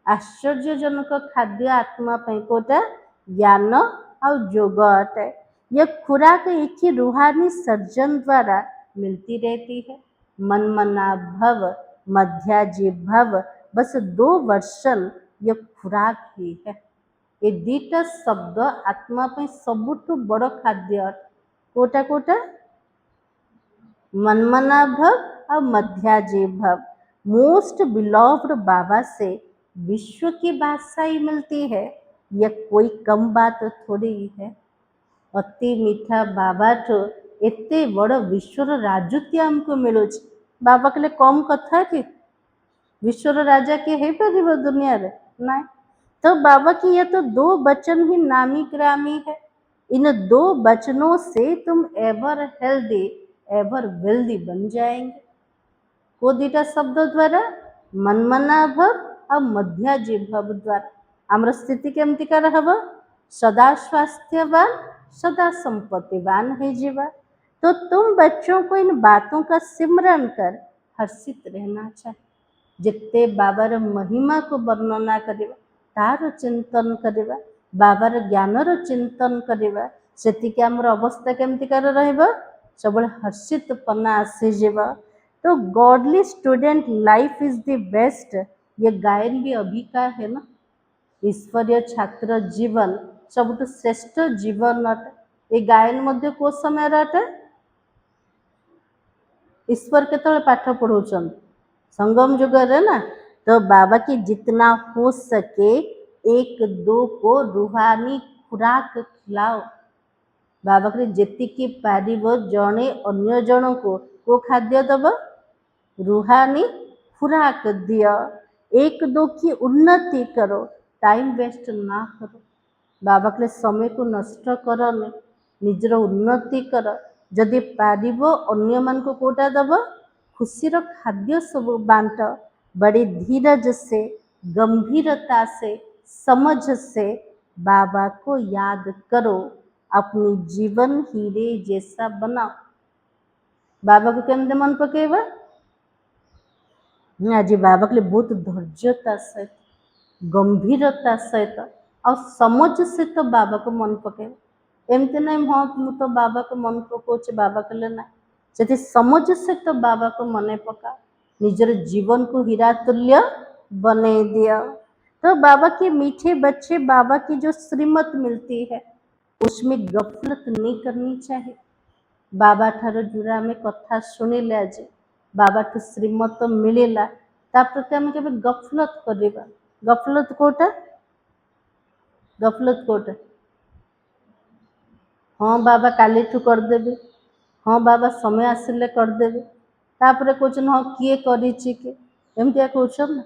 आश्चर्यजनक खाद्य आत्मा पे कोटा ज्ञान और योग अटे। यह खुराक एक ही रूहानी सर्जन द्वारा मिलती रहती है। मन मना भव मध्याजी भव, बस 2 वर्षन यह खुराक ही है। ये दीटा शब्द आत्मा पे सबुठु बड़ खाद्य कोटा कोटा मनमना भव और मध्याजी भव। मोस्ट बिलव्ड बाबा से विश्व की बादशाही मिलती है, यह कोई कम बात थोड़ी है। अति मीठा बाबा तो एते बड़ विश्वर राजत्व हमको मिलू, बाबा के लिए कम कथा कि विश्वर राजा किए हो पार दुनिया रे ना। तो बाबा की ये तो 2 वचन ही नामी ग्रामी है। इन 2 वचनों से तुम एवर हेल्दी एवर वेल्दी बन जाएंगे। को दीटा शब्द द्वारा मनमना भव और मध्याजी भव द्वारा आमर स्थिति केमती कर हब सदा स्वास्थ्यवान सदा संपत्तिवान है जीवा। तो तुम बच्चों को इन बातों का सिमरन कर हर्षित रहना चाहिए। जिते बाबार महिमा को वर्णना करिबा तार चिंतन करिबा बाबार ज्ञानर चिंतन करिबा सेतिके आमर अवस्था केमती कर रहइबो सबले हर्षितपना आसीजिबा। तो godly student life is the best ये गायन भी अभी का है ना। ईश्वरीय छात्र जीवन सबुठ श्रेष्ठ जीवन अटे। ये गायन मध्य को समय अटे ईश्वर केतବେଳେ पाठ पढ़ाउछन संगम युग रे ना। तो बाबा की जितना हो सके 1-2 को रूहानी खुराक खिलाओ। बाबा के जेतिकी पारिबो जणे अन्य जन को खाद्य दब रूहानी खुराक दियो। 1-2 की उन्नति करो टाइम वेस्ट ना करो। बाबा के समय को नष्ट करनी निजर उन्नति कर। जदि पारिबो अन्य मान को कोटा दब खुशीर खाद्य सब बांट बड़ी धीरज से गंभीरता से समझ से बाबा को याद करो। अपनी जीवन हीरे जैसा बनाओ। बाबा को केमते मन पकेबा आज बाबा के लिए बहुत धैर्यता सहित गंभीरता सहित और समझ से तो बाबा को मन पकेबा। एमती नहीं हाँ मु तो बाबा को मन पकाउछि बाबा के लिए ना से समझ से तो बाबा को मन पका निजर जीवन को हीरा तुल्य बने दिया। तो बाबा के मीठे बच्चे बाबा की जो श्रीमत मिलती है उसमें गफलत नहीं करनी चाहिए। बाबा ठार जुरा में कथा शुणिले आज बाबा ठू श्रीमत मिलला ताप्रति आम के गफलत करवा। गफलत कोटा गफलत कोटा हाँ बाबा काली ठू करदेवी हाँ बाबा समय आसिले करदेवी तापर कहते हाँ किए करमतिया कहन।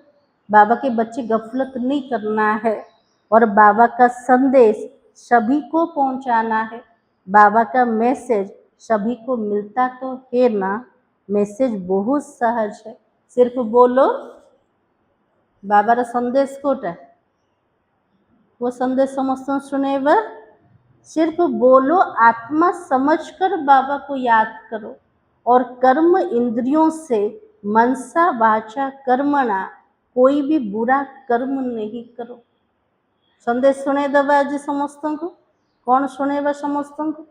बाबा के बच्चे गफलत नहीं करना है और बाबा का संदेश सभी को पहुंचाना है। बाबा का मैसेज सभी को मिलता तो है ना। मैसेज बहुत सहज है सिर्फ बोलो बाबार संदेश कोटा वो संदेश समस्त सुनेबा सिर्फ बोलो आत्मा समझकर बाबा को याद करो और कर्म इंद्रियों से मनसा वाचा कर्मणा कोई भी बुरा कर्म नहीं करो। संदेश शुणे दबा आज समस्त को कौन शुणेबा समस्त को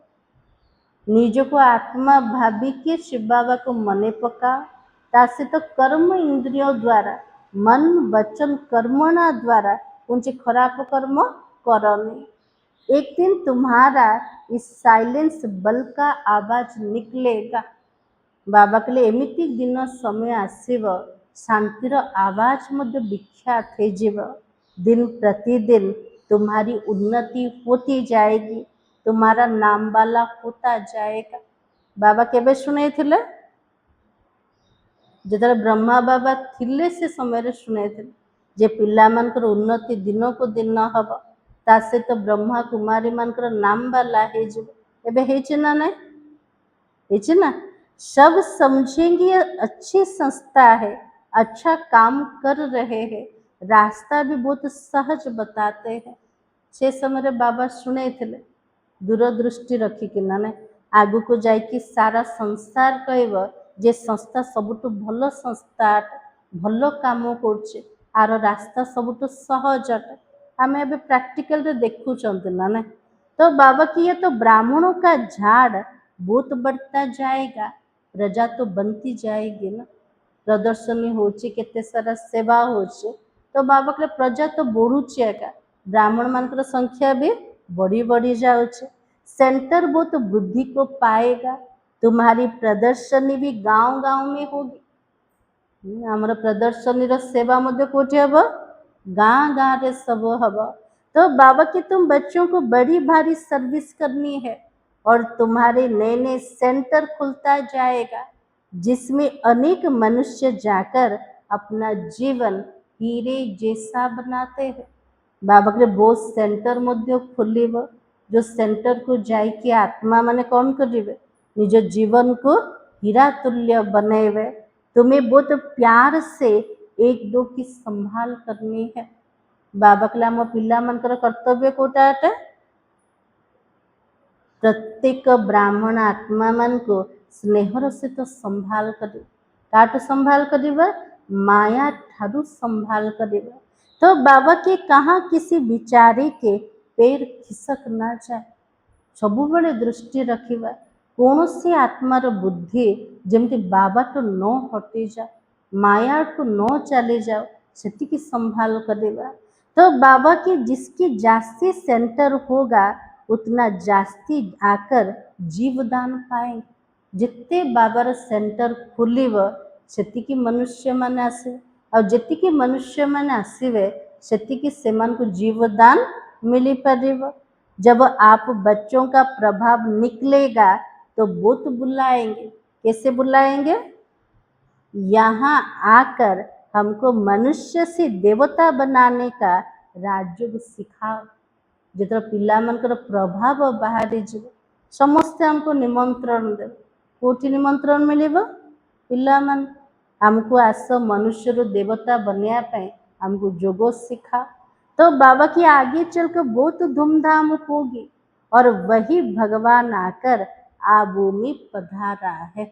निज को आत्मा भाविकी शिव बाबा को मने पका तासे तो कर्म इंद्रियों द्वारा मन वचन कर्मणा द्वारा उनसे खराब कर्म करनी। एक दिन तुम्हारा इस साइलेंस बल का आवाज निकलेगा। बाबा के लिए एमिति दिन समय आसीब शांतिर आवाज मध्य विख्यात हो जीव। दिन प्रतिदिन तुम्हारी उन्नति होती जाएगी तुम्हारा नाम वाला होता जाएगा। बाबा केबे शुणे थिले जेतरे ब्रह्मा बाबा थिले से समय शुणे थिले जे पिला मानकर उन्नति दिन को दिन हब ता से तो ब्रह्मा कुमारी मानकर नाम वाला हे जीव। एबे हेछि ना नहीं हेछि ना। सब समझेंगे अच्छी संस्था है अच्छा काम कर रहे हैं रास्ता भी बहुत सहज बताते हैं। से समय बाबा शुणे थिले दूरदृष्टि रखिकी ना आगु को जाइकी सारा संसार कहब जे संस्था सबुठ भल संस्था भल काम कर आर रास्ता सबुठ सहज अटे आम ए प्राक्टिकल रे देखुंत ना। तो बाबा की ये तो ब्राह्मणों का झाड़ बहुत बढ़ता जाएगा प्रजा तो बनती जाएगी ना। प्रदर्शनी होची केते सारा सेवा होची तो बाबा के प्रजा तो बढ़ुची एका ब्राह्मण मानकर संख्या भी बढ़ी बढ़ी जाऊँचे। सेंटर बहुत वृद्धि को पाएगा। तुम्हारी प्रदर्शनी भी गांव गांव में होगी। आमर प्रदर्शनी रो सेवा मध्य कोठी हब गाँ गाँ रे सब हब। तो बाबा की तुम बच्चों को बड़ी भारी सर्विस करनी है और तुम्हारे नए नए सेंटर खुलता जाएगा जिसमें अनेक मनुष्य जाकर अपना जीवन हीरे जैसा बनाते हैं। बाबा के बहुत सेंटर मध्य खोलिब, जो सेंटर को जाइए आत्मा माने कौन करिवे, निज जीवन को हीरा तुल्य बनेवे। तुम्हें बहुत प्यार से एक दो की संभाल करनी है। बाबा के आम पिला मनकर कर्तव्य कोटा अटे, प्रत्येक ब्राह्मण आत्मा मान को स्नेहर सहित संभाल कर, काटू संभाल करिबा, माया ठारू संभाल करिबा। तो बाबा के कहाँ किसी विचारी के पैर खिसक ना जाए, सबुबले दृष्टि रखिबा। कौन सी आत्मार बुद्धि जमती बाबा तो न हटि जाओ, माया को न चली जाओ, सेतिकी संभाल करिबा। तो बाबा की जिसकी जास्ती सेंटर होगा उतना जास्ती आकर जीवदान पाएंगे। जिते बाबार सेंटर खोलिब सेतिकी मनुष्य माने आसिबे, और जेतिकी मनुष्य माने आसिबे सेतिकी सेमान को जीवदान मिली परिब। जब आप बच्चों का प्रभाव निकलेगा तो बहुत बुलाएंगे। कैसे बुलाएंगे? यहाँ आकर हमको मनुष्य से देवता बनाने का राजयोग सिखाओ। जितर पिला मनकर प्रभाव बाहरी जीव समस्ते हमको निमंत्रण दे, कोठी निमंत्रण मिलिबो, पिला मन हमको आस मनुष्य रो देवता बनया पे हमको जोगो सिखा। तो बाबा की आगे चलकर बहुत धूमधाम होगी, और वही भगवान आकर आ भूमि पधारा है।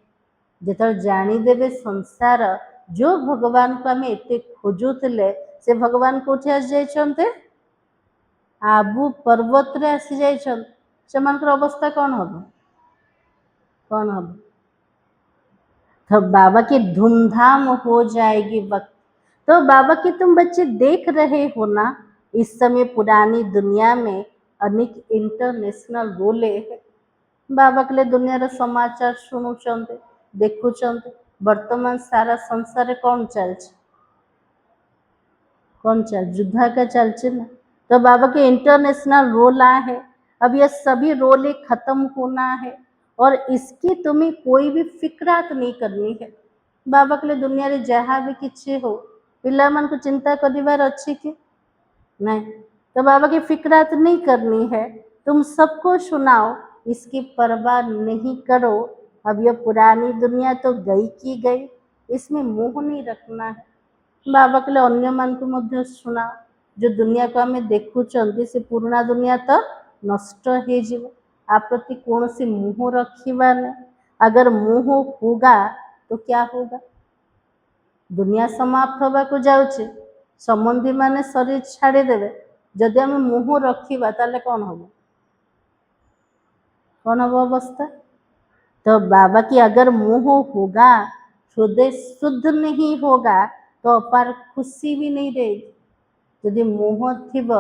जितर जानी देवे संसार जो भगवान को आम एते खोजुले से भगवान कोठी आसी जाइछन्ते, आबू पर्वत रे आसी जाइछन्ते। सेमानकर अवस्था कौन हम, कौन हम? तो बाबा की धूमधाम हो जाएगी वक्त। तो बाबा की तुम बच्चे देख रहे हो ना, इस समय पुरानी दुनिया में अनेक इंटरनेशनल रोले है। बाबा के लिए दुनिया रे समाचार शुणुचंते, देखुचंते। वर्तमान सारा संसार कौन चलছে, कौन चल युद्ध का चलছে ना। तो बाबा के इंटरनेशनल रोल है। अब ये सभी रोले खत्म होना है, और इसकी तुम्हें कोई भी फिक्रात नहीं करनी है। बाबा के लिए दुनिया रे जहाँ भी किसी हो, पिला मन को चिंता करिवार अच्छी कि नहीं। तो बाबा की फिक्रात नहीं करनी है, तुम सबको सुनाओ, इसकी परवाह नहीं करो। अब यह पुरानी दुनिया तो गई की गई, इसमें मोह नहीं रखना है। बाबा के लिए अन्य मान को मध्य सुनाओ, जो दुनिया को आम देखुं से पुराना दुनिया तो नष्ट हो जीव। आप प्रति कौन सी मोह रखिबा नहीं। अगर मोह होगा तो क्या होगा? दुनिया समाप्त होगा को जाउछे, संबंधी माने शरीर छाड़ीदेवे। जदि आम मोह रखिबा ताले कौन हम, कौन हम अवस्था? तो बाबा की अगर मोह होगा, हृदय शुद्ध नहीं होगा तो अपार खुशी भी नहीं रहेगी। यदि मोह थिब,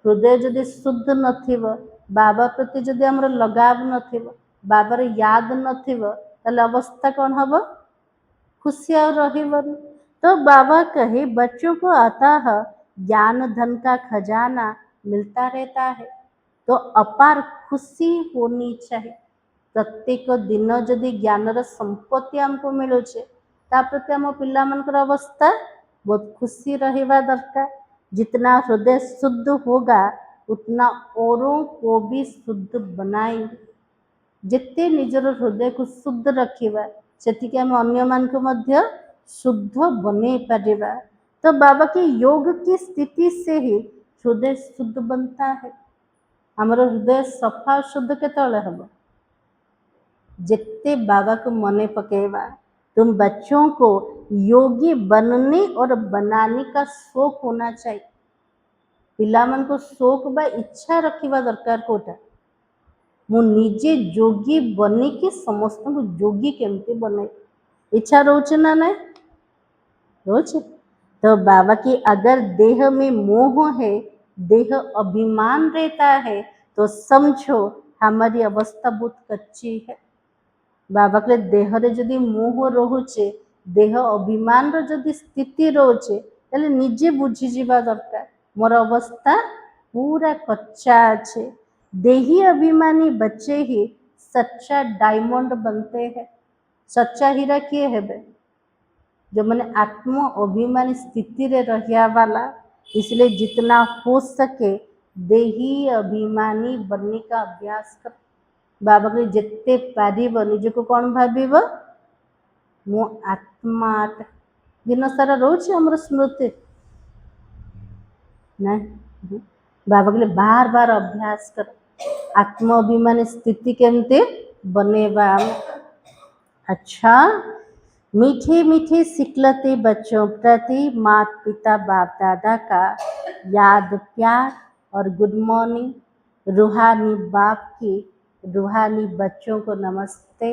हृदय जदि शुद्ध नथिब, बाबा प्रति जदि हमर लगाव नथिब, बाबार याद नथिब, ताले अवस्था कौन हम? खुशी और रहिबन। तो बाबा कहे बच्चों को अतः ज्ञान धन का खजाना मिलता रहता है, तो अपार खुशी होनी चाहिए। प्रत्येक दिन जदि ज्ञानर संपत्ति हमको मिलुचे, ता प्रति आम पिला मनकर अवस्था बहुत खुशी रहिबा दरकार। जितना हृदय शुद्ध होगा उतना औरों को भी शुद्ध बनाएंगे। जिते निजर हृदय को शुद्ध रखिबा सेतिके आम अन्य मान को मध्य शुद्ध बने परिबा। तो बाबा की योग की स्थिति से ही हृदय शुद्ध बनता है। हमर हृदय सफा शुद्ध केतले हम, जिते बाबा को मने पकेबा। तुम बच्चों को योगी बनने और बनाने का शौक होना चाहिए। पिला मन को शौक बा इच्छा रखिबा दरकार कोटा, मु निजे जोगी बनी कि समस्त को जोगी केमती बने, इच्छा रोचे ना नहीं रोचे। तो बाबा की अगर देह में मोह है, देह अभिमान रहता है, तो समझो हमारी अवस्था बहुत कच्ची है। बाबा के देह रे जदि मोह रोचे, देह अभिमान रो जदि स्थिति रोचे, ताले निजे बुझी जीवा दरकार मोर अवस्था पूरा कच्चा अच्छे। देही अभिमानी बच्चे ही सच्चा डायमंड बनते हैं। सच्चा हीरा किए हेबे? जो मैंने आत्म अभिमानी स्थिति रे रहिया वाला, इसलिए जितना हो सके देही अभिमानी बनने का अभ्यास कर। बाबा कहले जिते पारिब निजको कौन भाविब मो आत्मा अटे। दिन सारा रोचे हमर स्मृति नहीं। बाबा कहले बार बार अभ्यास कर आत्म अभिमानी स्थिति केमते बनेबा। अच्छा, मीठे मीठे सिखलते बच्चों प्रति माता पिता बाप दादा का याद प्यार और गुड मॉर्निंग। रूहानी बाप की रूहानी बच्चों को नमस्ते।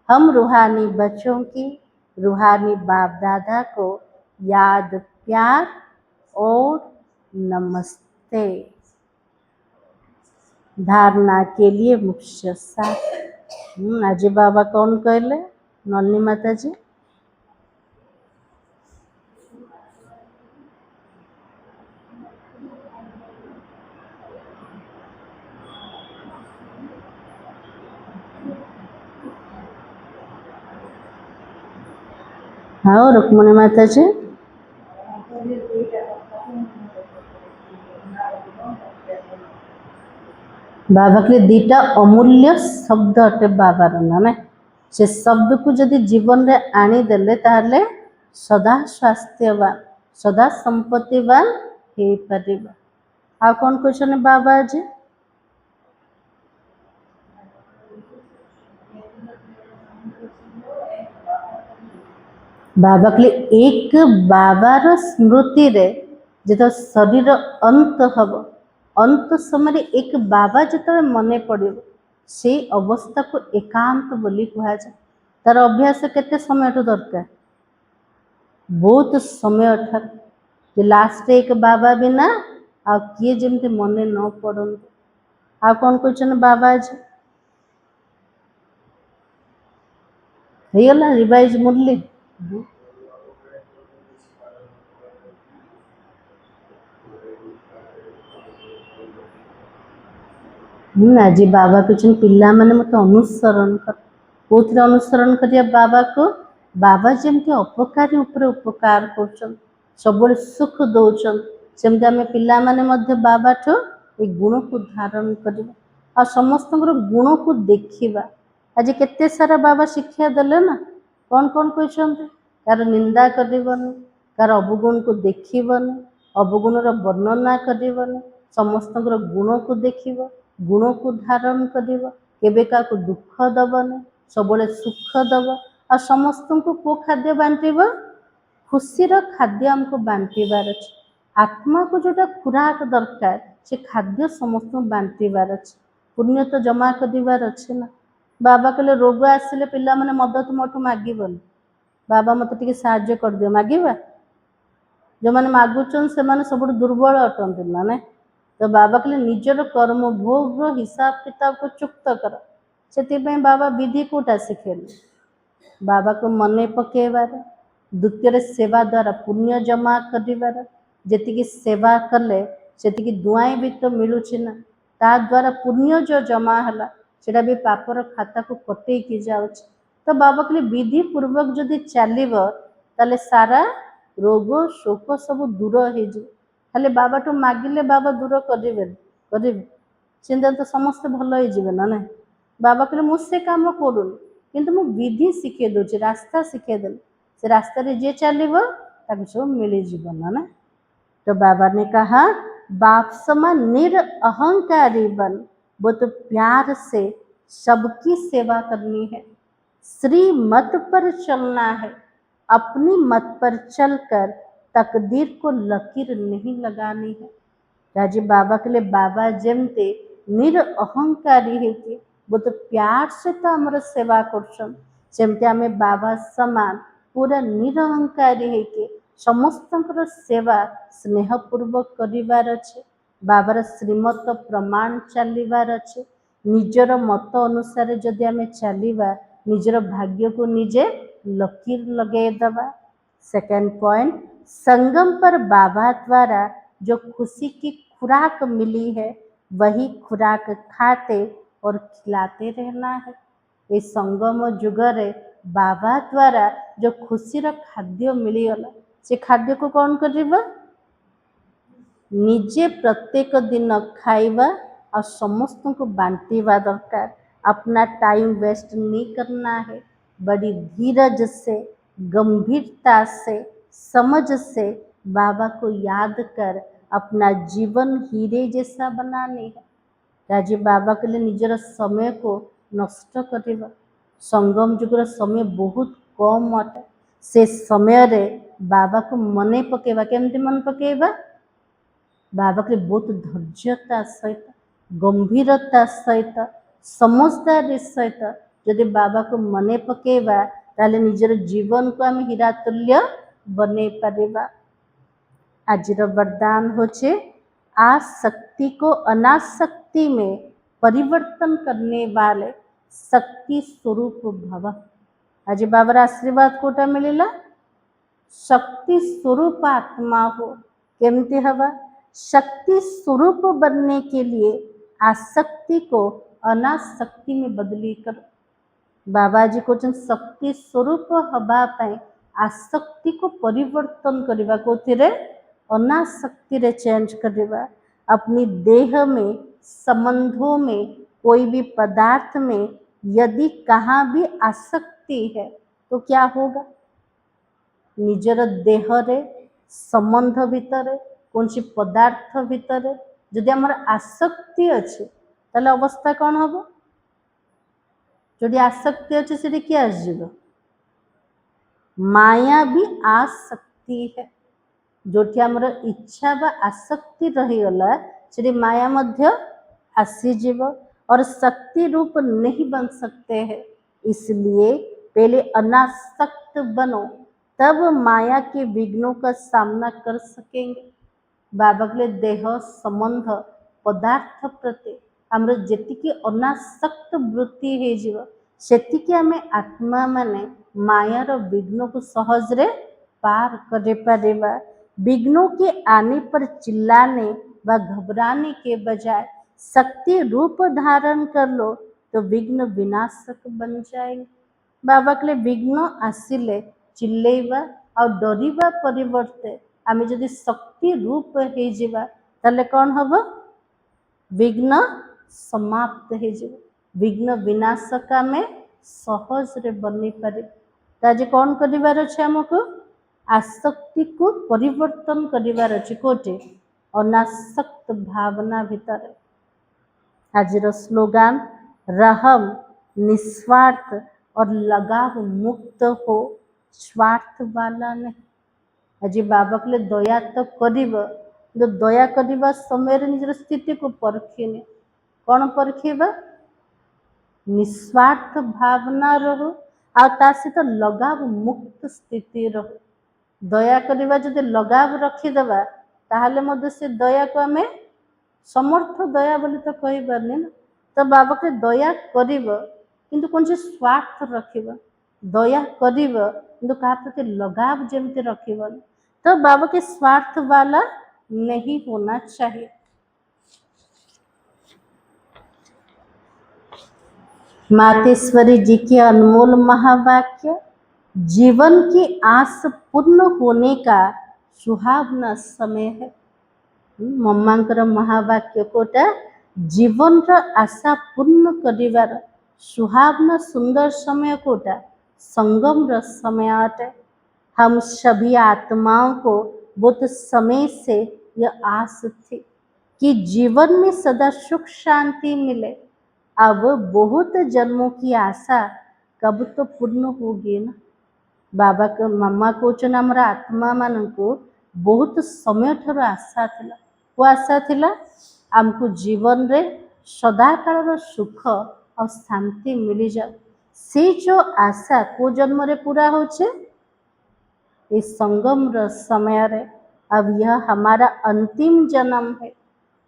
हम रूहानी बच्चों की रूहानी बाप दादा को याद प्यार और नमस्ते। धारणा के लिए मुख्य साथ आज बाबा कौन कहले नन्नी माता जी हाँ रुक्मणी माता जी बाबा के दीटा अमूल्य शब्द अटे बाबार ना से शब्द को जदि जीवन रे आनी देले ताहले सदा स्वास्थ्यवान सदा संपत्तिवान हो परिबा। आ कौन क्वेश्चन बाबा जी बाबा के एक बाबार स्मृति रे जो शरीर अंत हम अंत समय एक बाबा जो मन पड़ो से अवस्था को एकांत बोली कह जाए। तार अभ्यास केते समय दरकार बहुत समय ठार लास्ट एक बाबा बिना आ किए जमती मन न पड़ू। आ कौन क्वेश्चन बाबा जी होगला रिवाइज मुरली आज बाबा कहते पिला माने मत अनुसरण कर कौन अनुसरण करिया बाबा को बाबा जमती अपकारी उपरे उपकार कर सब सुख दौरान सेमती आम पिला माने मध्य बाबा ठो ए गुण को धारण कर समस्त गुण को देखा। आज केते सारा बाबा शिक्षा देले ना कौन कौन कहते तार निंदा करबनी तार अवगुण को देखबनी अवगुणर वर्णना करबनी समस्त गुण को देखिब गुण को धारण कर केबे का दुख दबनी सब सुख दब आ समस्त को खाद्य बांटब खुशीर खाद्य आमको बांटबार अच्छे आत्मा को जोटा खुराक दरकार से खाद्य समस्त बांटबार अच्छे पुण्य तो जमा करार अच्छे ना। बाबा कहले रोग आसिले पिला माने मदद मोठू मागबनी बाबा मत टे साहाଯ୍य कर दियो मागिबा जो मैंने मागुचन से माने सब दुर्बल अटंती ना नहीं। तो बाबा कहले निजर कर्म भोग हिसाब किताब को चुक्त कर से बाबा विधि कोटा शिखेले बाबा को मन पकेबार द्वितीय सेवा द्वारा पुण्य जमा कर जी सेवा कले से दुआई भी तो मिलूँ ना ता द्वारा पुण्य जो जमा है सेटा भी पापर खाता को कटे जाऊँ। तो बाबा कहले विधि पूर्वक जदि चलो ताले सारा रोग शोक सब दूर हो खाली बाबा तो मागिले बाबा दूर करेंगे चिंता तो समस्त भल हो ना ना। बाबा कहले मुझसे काम करूनी किंतु मु विधि शिखे दूसरी रास्ता शिखे देल से रास्ता जे चलो सब मिल ना ना। तो बाबा ने कहा बाप समान निरअहंकारी बन वो तो प्यार से सबकी सेवा करनी है श्री मत पर चलना है अपनी मत पर चलकर तकदीर को लकीर नहीं लगानी है। राजी बाबा के लिए बाबा जमते निरअहंकारी है कि वो तो प्यार से तो आमर सेवा करमती आम बाबा समान पूरा निरअहंकारी है कि समस्त सेवा स्नेहपूर्वक करार अच्छे बाबार श्रीमत प्रमाण चलबार अच्छे निजर मत अनुसार जदि आम चलवा निजर भाग्य को निजे लकीर लगेदबा। सेकेंड पॉइंट संगम पर बाबा द्वारा जो खुशी की खुराक मिली है वही खुराक खाते और खिलाते रहना है। इस संगम जुगरे बाबा द्वारा जो खुशीर खाद्य मिलीगला से खाद्य को कौन कर निजे प्रत्येक दिन खाइबा और समस्त को बांटीवा दरकार। अपना टाइम वेस्ट नहीं करना है। बड़ी धीरज से, गंभीरता से, समझ से बाबा को याद कर अपना जीवन हीरे जैसा बनाने है। राजी बाबा के लिए निजर समय को नष्ट करिबा। संगम जुगर समय बहुत कम अटे। से समय रे बाबा को मने पकेबा। केमती मन पकेबा? बाबा के बहुत धैर्यता सहित, गंभीरता सहित, समझदारी सहित जदि बाबा को मने पकेबा ताले निजर जीवन को आम हीरा तुल्य बने पारिबा। आजिर वरदान होचे आसक्ति को अनासक्ति में परिवर्तन करने वाले शक्ति स्वरूप भव। आज बाबार आशीर्वाद कोटा मिलेला शक्ति स्वरूप आत्मा हो। केमती हवा? शक्ति स्वरूप बनने के लिए आसक्ति को अनासक्ति में बदली कर। बाबा जी को शक्ति स्वरूप हवा पाए आसक्ति को परिवर्तन करवा कोथिरे अनासक्ति रे चेंज करवा। अपनी देह में, संबंधों में, कोई भी पदार्थ में यदि कहाँ भी आसक्ति है तो क्या होगा? निजर देह रे, संबंध भितर, कौन सी पदार्थ भितर जदि आमर आसक्ति अच्छे ताले अवस्था कौन हम? जो आसक्ति अच्छे से किए आसब माया भी आसक्ति है। जोटी आमर इच्छा बा आसक्ति रहीगला से माया मध्य आसीजीव और शक्ति रूप नहीं बन सकते हैं। इसलिए पहले अनासक्त बनो तब माया के विघ्नों का सामना कर सकेंगे। बाबा के देह, संबंध, पदार्थ प्रति आमर जेतिकी अनासक्त वृत्ति है जीव सेतिकी आमे आत्मा माने मायार विघ्न को सहज रे पार करे पारिबा। विघ्नों के आने पर चिल्लाने व घबराने के बजाय शक्ति रूप धारण कर लो तो विघ्न विनाशक बन जाएंगे। बाबा के विघ्न आसिले चिल्लेवा और डरिबा परिवर्ते आमे जदि शक्ति रूप हो जिबा ताले कौन हबो? विघ्न समाप्त हो जिबो। विघ्न विनाशक में सहज रे बनी पारे। आज कौन करिवार अछि हमको? आसक्ति को परिवर्तन करिवार अछि कोटे अनासक्त भावना भितर। आजिर स्लोगान रहम निस्वार्थ और लगाव मुक्त हो, स्वार्थ वाला नहीं। आज बाबा के लिए दया तो करिब, जो दया करवा समय निजर स्थिति को परखिने। कौन परखिबा? निस्वार्थ भावना रहो आ ता सहित लगाव मुक्त स्थिति रहो। दया करवा जदि लगाव रखीदेवा ताहले मध्य से दया को आमे समर्थ दया बोली तो कही पारनी ना। तो बाबा के दया करिब किंतु कौन से स्वार्थ रखिब। दया करिब किंतु कहा प्रति लगाव जमते रखिब। तो बाबा के स्वार्थ वाला नहीं होना चाहिए। मातेश्वरी जी के अनमोल महावाक्य जीवन की आस पूर्ण होने का सुहावना समय है। मम्मांकर महावाक्य कोटा जीवन रा आशा पूर्ण करिवार सुहावना सुंदर समय कोटा संगम रा समय अटे। हम सभी आत्माओं को बहुत समय से यह आस थी कि जीवन में सदा सुख शांति मिले। अब बहुत जन्मों की आशा कब तो पूर्ण होगी ना। बाबा के मम्मा कौन आम आत्मा मान को बहुत समय ठार आशा थिला। वो आशा थिला आमको जीवन रे सदाकाल सुख और शांति मिली जाए। से जो आशा को जन्म रे पूरा होचे इस संगम र समय रे। अब यह हमारा अंतिम जन्म है।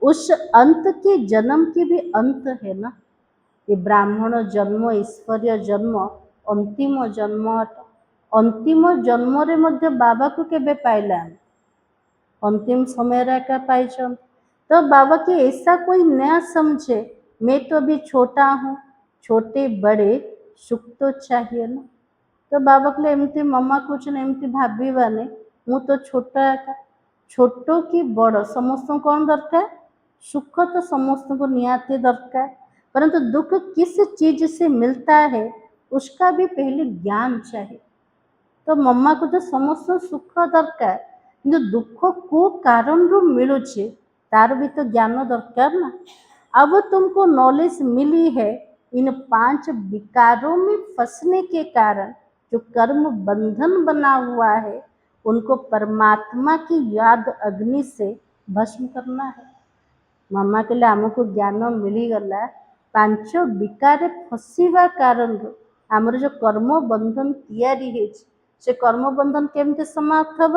उस अंत के जन्म की भी अंत है ना। ये ब्राह्मण जन्म, ईश्वरीय जन्म अंतिम जन्म। अंतिम जन्म रे मध्य बाबा को केबे पाइला? अंतिम समय रे का पाइछन। तो बाबा के ऐसा कोई न समझे मैं तो अभी छोटा हूँ, छोटे बड़े सुख तो चाहिए ना। तो बाबा के एमती मम्मा कुछ एमती भाभी बाने मु तो छोटा था छोट कि बड़ समस्त कौन दरकार सुख तो समस्त को निहाती दरकार परंतु दुख किस चीज से मिलता है उसका भी पहले ज्ञान चाहिए। तो मम्मा को तो समस्त सुख दरकार कि दुख को कारण रू मिलुचे तार भी तो ज्ञान दरकार ना। अब तुमको नॉलेज मिली है इन 5 विकारों में फंसने के कारण जो कर्म बंधन बना हुआ है उनको परमात्मा की याद अग्नि से भस्म करना है। मम्मा के लिए आमको ज्ञान मिलीगला 5 विकार फसवा कारण आमर जो कर्म बंधन तैयारी है से कर्म बंधन केमते समाप्त हम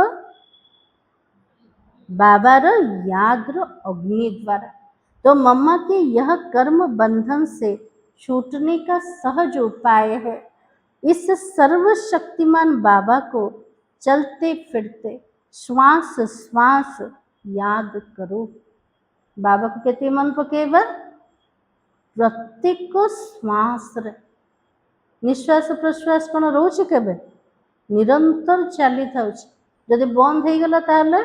बाबार याद अग्नि द्वारा। तो मम्मा के यह कर्म बंधन से छूटने का सहज उपाय है। इस सर्वशक्तिमान बाबा को चलते फिरते श्वास श्वास याद करो। बाबा को कहते मन पकेबा प्रत्येक श्वास रे निश्वास प्रश्वास कौन रोचे केबे निरंतर चली था जदि बंद हो गला ताले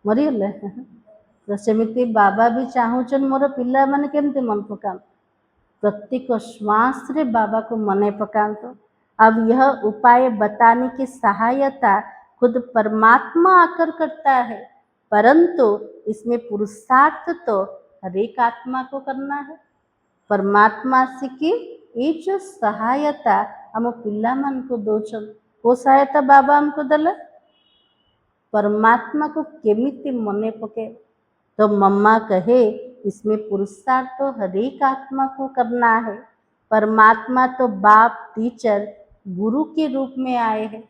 मरीगले। तो सेमिति बाबा भी चाहूचन मोर पिला माने केमते मन पका प्रत्येक श्वास रे बाबा को मने पकांतो। अब यह उपाय बताने की सहायता खुद परमात्मा आकर करता है परंतु इसमें पुरुषार्थ तो हर एक आत्मा को करना है। परमात्मा से कि ये जो सहायता हम पिला मन को दोचन वो सहायता बाबा हमको दले परमात्मा को केमिति मने पके। तो मम्मा कहे इसमें पुरुषार्थ तो हर एक आत्मा को करना है। परमात्मा तो बाप टीचर गुरु के रूप में आए हैं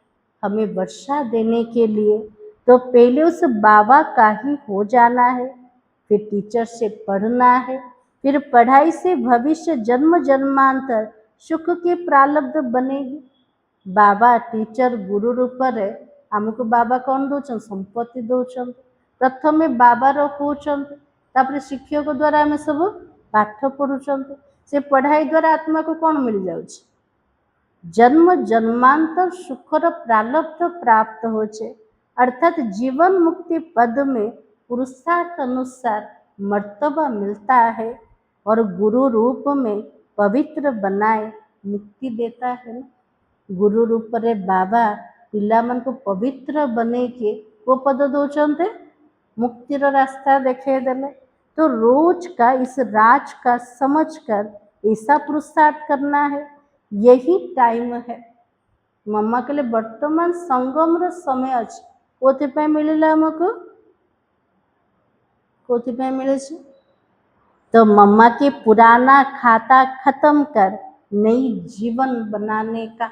हमें वर्षा देने के लिए। तो पहले उस बाबा का ही हो जाना है फिर टीचर से पढ़ना है फिर पढ़ाई से भविष्य जन्म जन्मांतर सुख के प्रारब्ध बनेगी। बाबा टीचर गुरु रूप रे आमको बाबा कौन दौन संपत्ति दौरान प्रथम बाबार होपर शिक्षक द्वारा आम सब पाठ पढ़ुंट से पढ़ाई द्वारा आत्मा को कौन मिल जाऊँ जन्म जन्मांतर सुखर प्रारब्ध प्राप्त होचे अर्थात जीवन मुक्ति पद में पुरुषार्थ अनुसार मर्तबा मिलता है और गुरु रूप में पवित्र बनाए मुक्ति देता है। गुरु रूप रे बाबा पिला मन को पवित्र बने के वो पद दौरान मुक्तिर रास्ता देखे देले। तो रोज का इस राज का समझकर ऐसा पुरुषार्थ करना है यही टाइम है। मम्मा के लिए वर्तमान संगम रो समय अच्छे कोथिपाई मिलला हमको कोथिपाई मिले छे। तो मम्मा के पुराना खाता खत्म कर नई जीवन बनाने का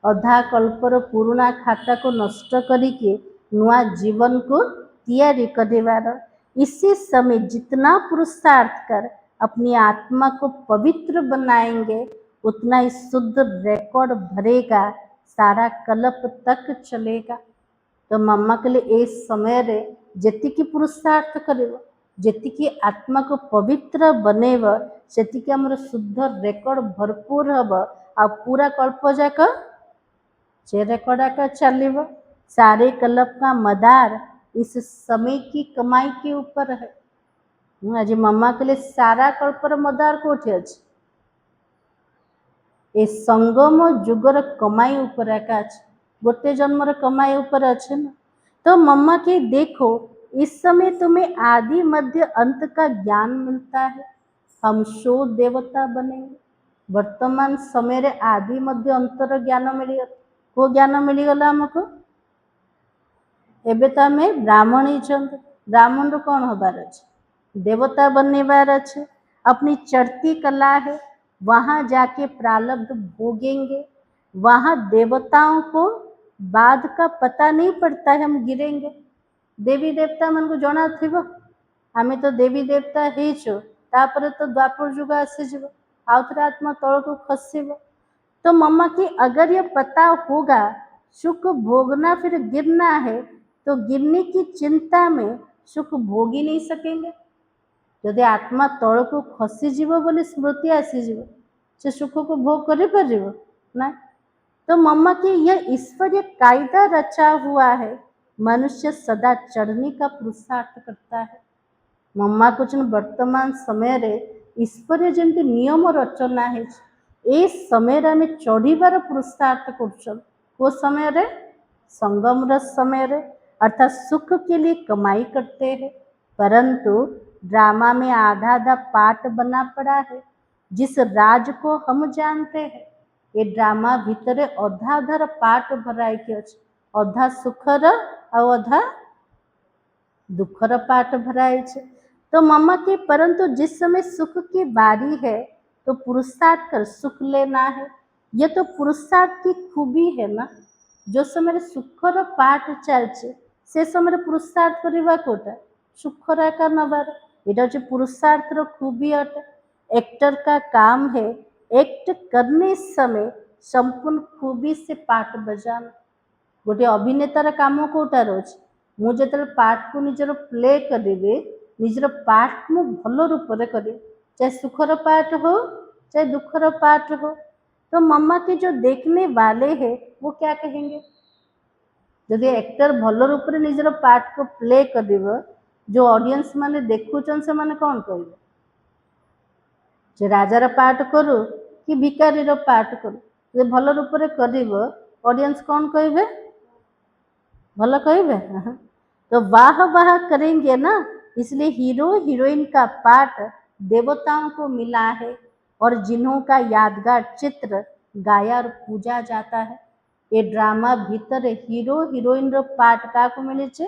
अधा कल्पर पुराना खाता को नष्ट करके नुआ जीवन को तैयारी करवार इसी समय जितना पुरुषार्थ कर अपनी आत्मा को पवित्र बनाएंगे उतना ही शुद्ध रिकॉर्ड भरेगा सारा कल्प तक चलेगा। तो मम्मा के लिए इस समय रे जेतिकी पुरुषार्थ करेव जेतिकी आत्मा को पवित्र बनेव सेतिकी हमर शुद्ध रेकर्ड भरपूर हब आ पूरा कल्प जाक जे रेकर्ड आका चलिव। सारे कल्प का मदार इस समय की कमाई के ऊपर है। आज मम्मा के लिए सारा कल्पर मदार कोठी अछि ए संगम जुगर कमाई ऊपर एका गोटे जन्मर कमाई ऊपर अच्छे ना। तो मम्मा के देखो इस समय तुम्हें आदि मध्य अंत का ज्ञान मिलता है हम शो देवता बनेंगे। वर्तमान समय रे आदि मध्य अंतर ज्ञान मिलगला को ज्ञान मिलगला हमको एबे तो आम ब्राह्मण ही ब्राह्मण रो कौन हबार अच्छे देवता बननेबार अच्छे अपनी चढ़ती कला है वहाँ जाके प्रारब्ध भोगेंगे। वहाँ देवताओं को बाद का पता नहीं पड़ता है हम गिरेंगे। देवी देवता मन को जना थी आम तो देवी देवता हो तापर तो द्वापर जुग आसीज आउथरे आत्मा तल को खसब। तो मम्मा की अगर ये पता होगा सुख भोगना फिर गिरना है तो गिरने की चिंता में सुख भोग ही नहीं सकेंगे। यदि आत्मा तल को खसीज बोली स्मृति आसीज से सुख को भोग कर ना। तो मम्मा की यह ईश्वरीय कायदा रचा हुआ है मनुष्य सदा चढ़ने का पुरुषार्थ करता है। मम्मा कुछ वर्तमान समय रे ईश्वर जमी नियम रचना है ए समय आम चढ़ार पुरुषार्थ कर समय रे संगम समय रे अर्थात सुख के लिए कमाई करते हैं, परंतु ड्रामा में आधा आधा पार्ट बना पड़ा है। जिस राज को हम जानते हैं ये ड्रामा भीतर अधा अधार पार्ट भराई के अच्छे, अधा सुखर और अधा दुखर पार्ट भराई छे। तो मम्मा के परंतु जिस समय सुख की बारी है तो पुरुषार्थ कर सुख लेना है। ये तो पुरुषार्थ की खूबी है ना। जो समय सुखर पाठ चलছে से समय पुरुषार्थ करवा कोटा सुखर का नबार एटा जो पुरुषार्थ खूबी अटे। एक्टर का काम है एक्ट करने समय संपूर्ण खूबी से पाठ बजाना। गोटे अभिनेतार काम कोटा रोज मुझे पाठ को निजर प्ले करेंगे निजर पाठ को भल रूप से करें, चाहे सुखर पाठ हो चाहे दुखर पाठ हो। तो मम्मा के जो देखने वाले हैं वो क्या कहेंगे? यदि एक्टर भल रूप से निजर पाठ को प्ले कर जो ऑडियंस माने देखुचन से माने कौन कहे जे राजार पाठ करू कि भिकारी पाठ करू, जे भल रूप से कर ऑडियंस कौन कहे भल कहे। तो वाह वाह करेंगे ना। इसलिए हीरो हीरोइन का पाठ देवताओं को मिला है और जिन्हों का यादगार चित्र गाया और पूजा जाता है। ये ड्रामा भीतर हीरो हीरोइन रो पाठ का को मिले छे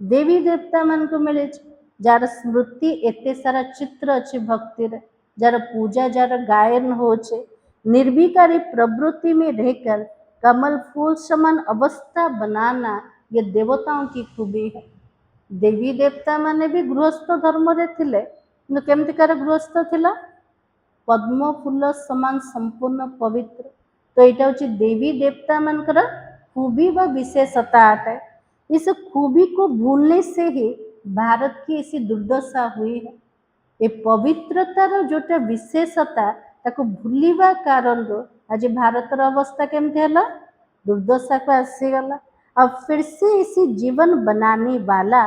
देवी देवता मन को मिले छे। जार स्मृति एते सारा चित्र अच्छे भक्ति रे जार पूजा जार गायन हो छे निर्विकारी प्रवृत्ति में रहकर कमल फूल समान अवस्था बनाना ये देवताओं की खूबी है। देवी देवता माने भी गृहस्थ धर्म रे थिले किंतु केमतिकार गृहस्थ थिला पद्म फूल समान संपूर्ण पवित्र। तो यहाँ हूँ देवी देवता मानकर खूबी व विशेषता अटे। इस खूबी को भूलने से ही भारत की ऐसी दुर्दशा हुई है। ये पवित्रतार जोटा विशेषता ताको भूलिबा कारण आज भारतर अवस्था केमती है दुर्दशा को आसीगला। अब फिर से इसी जीवन बनाने वाला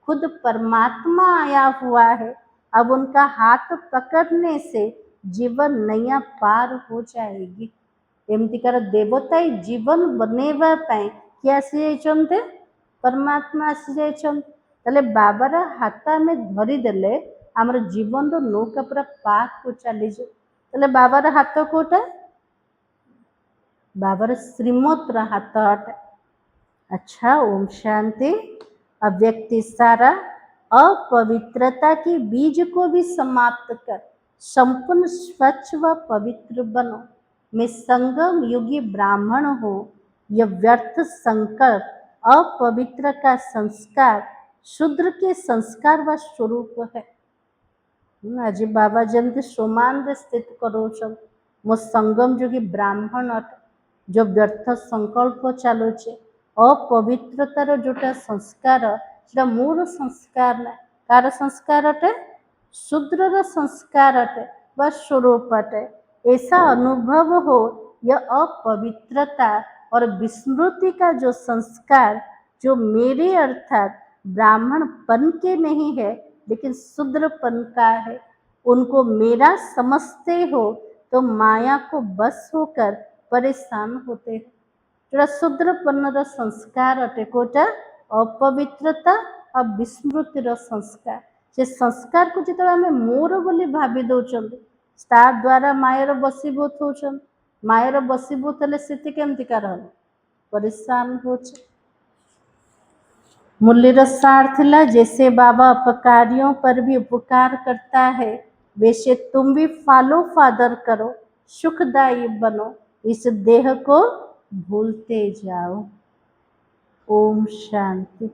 खुद परमात्मा आया हुआ है। अब उनका हाथ पकड़ने से जीवन नैया पार हो जाएगी। एमतिकार देवता जीवन बनेवा पाई कि आसी जाइछन्ते परमात्मा आसी जाइछन्ते। ताले बाबार हाथ आमे धरी देले आमर जीवन रो नौका पूरा पाक को चली जाए। ताले बाबार हाथ कोटा बाबार श्रीमत हाथ अटे। अच्छा ओम शांति। अब व्यक्ति सारा अपवित्रता के बीज को भी समाप्त कर संपूर्ण स्वच्छ व पवित्र बनो। मैं संगम युगी ब्राह्मण हूँ। यह व्यर्थ संकल्प अपवित्र का संस्कार शूद्र के संस्कार व स्वरूप है। आज बाबा जमती सोमान स्थित करो मो संगम युगी ब्राह्मण अट जो व्यर्थ संकल्प चलो अपवित्रतार जोटा संस्कार सेटा मोर संस्कार ना कार संस्कार अटे शूद्रर संस्कार अटे व स्वरूप अटे। ऐसा अनुभव हो यह अपवित्रता और विस्मृति का जो संस्कार जो मेरे अर्थात ब्राह्मणपन के नहीं है लेकिन शूद्रपन का है उनको मेरा समझते हो तो माया को बस होकर परेशान होते हैं। जोड़ा शूद्रपन संस्कार अटे कोटा अपवित्रता और विस्मृतिर संस्कार से संस्कार को जो आम मोर बोली भावी दौरान तार द्वारा मायर बसीभूत होचन मायर बसीभूत हेले स्थिति केमतिकार हम परेशान हो। मुरलीर सार थिला जैसे बाबा अपकारियों पर भी उपकार करता है वैसे तुम भी फॉलो फादर करो सुखदायी बनो इस देह को भूलते जाओ। ओम शांति।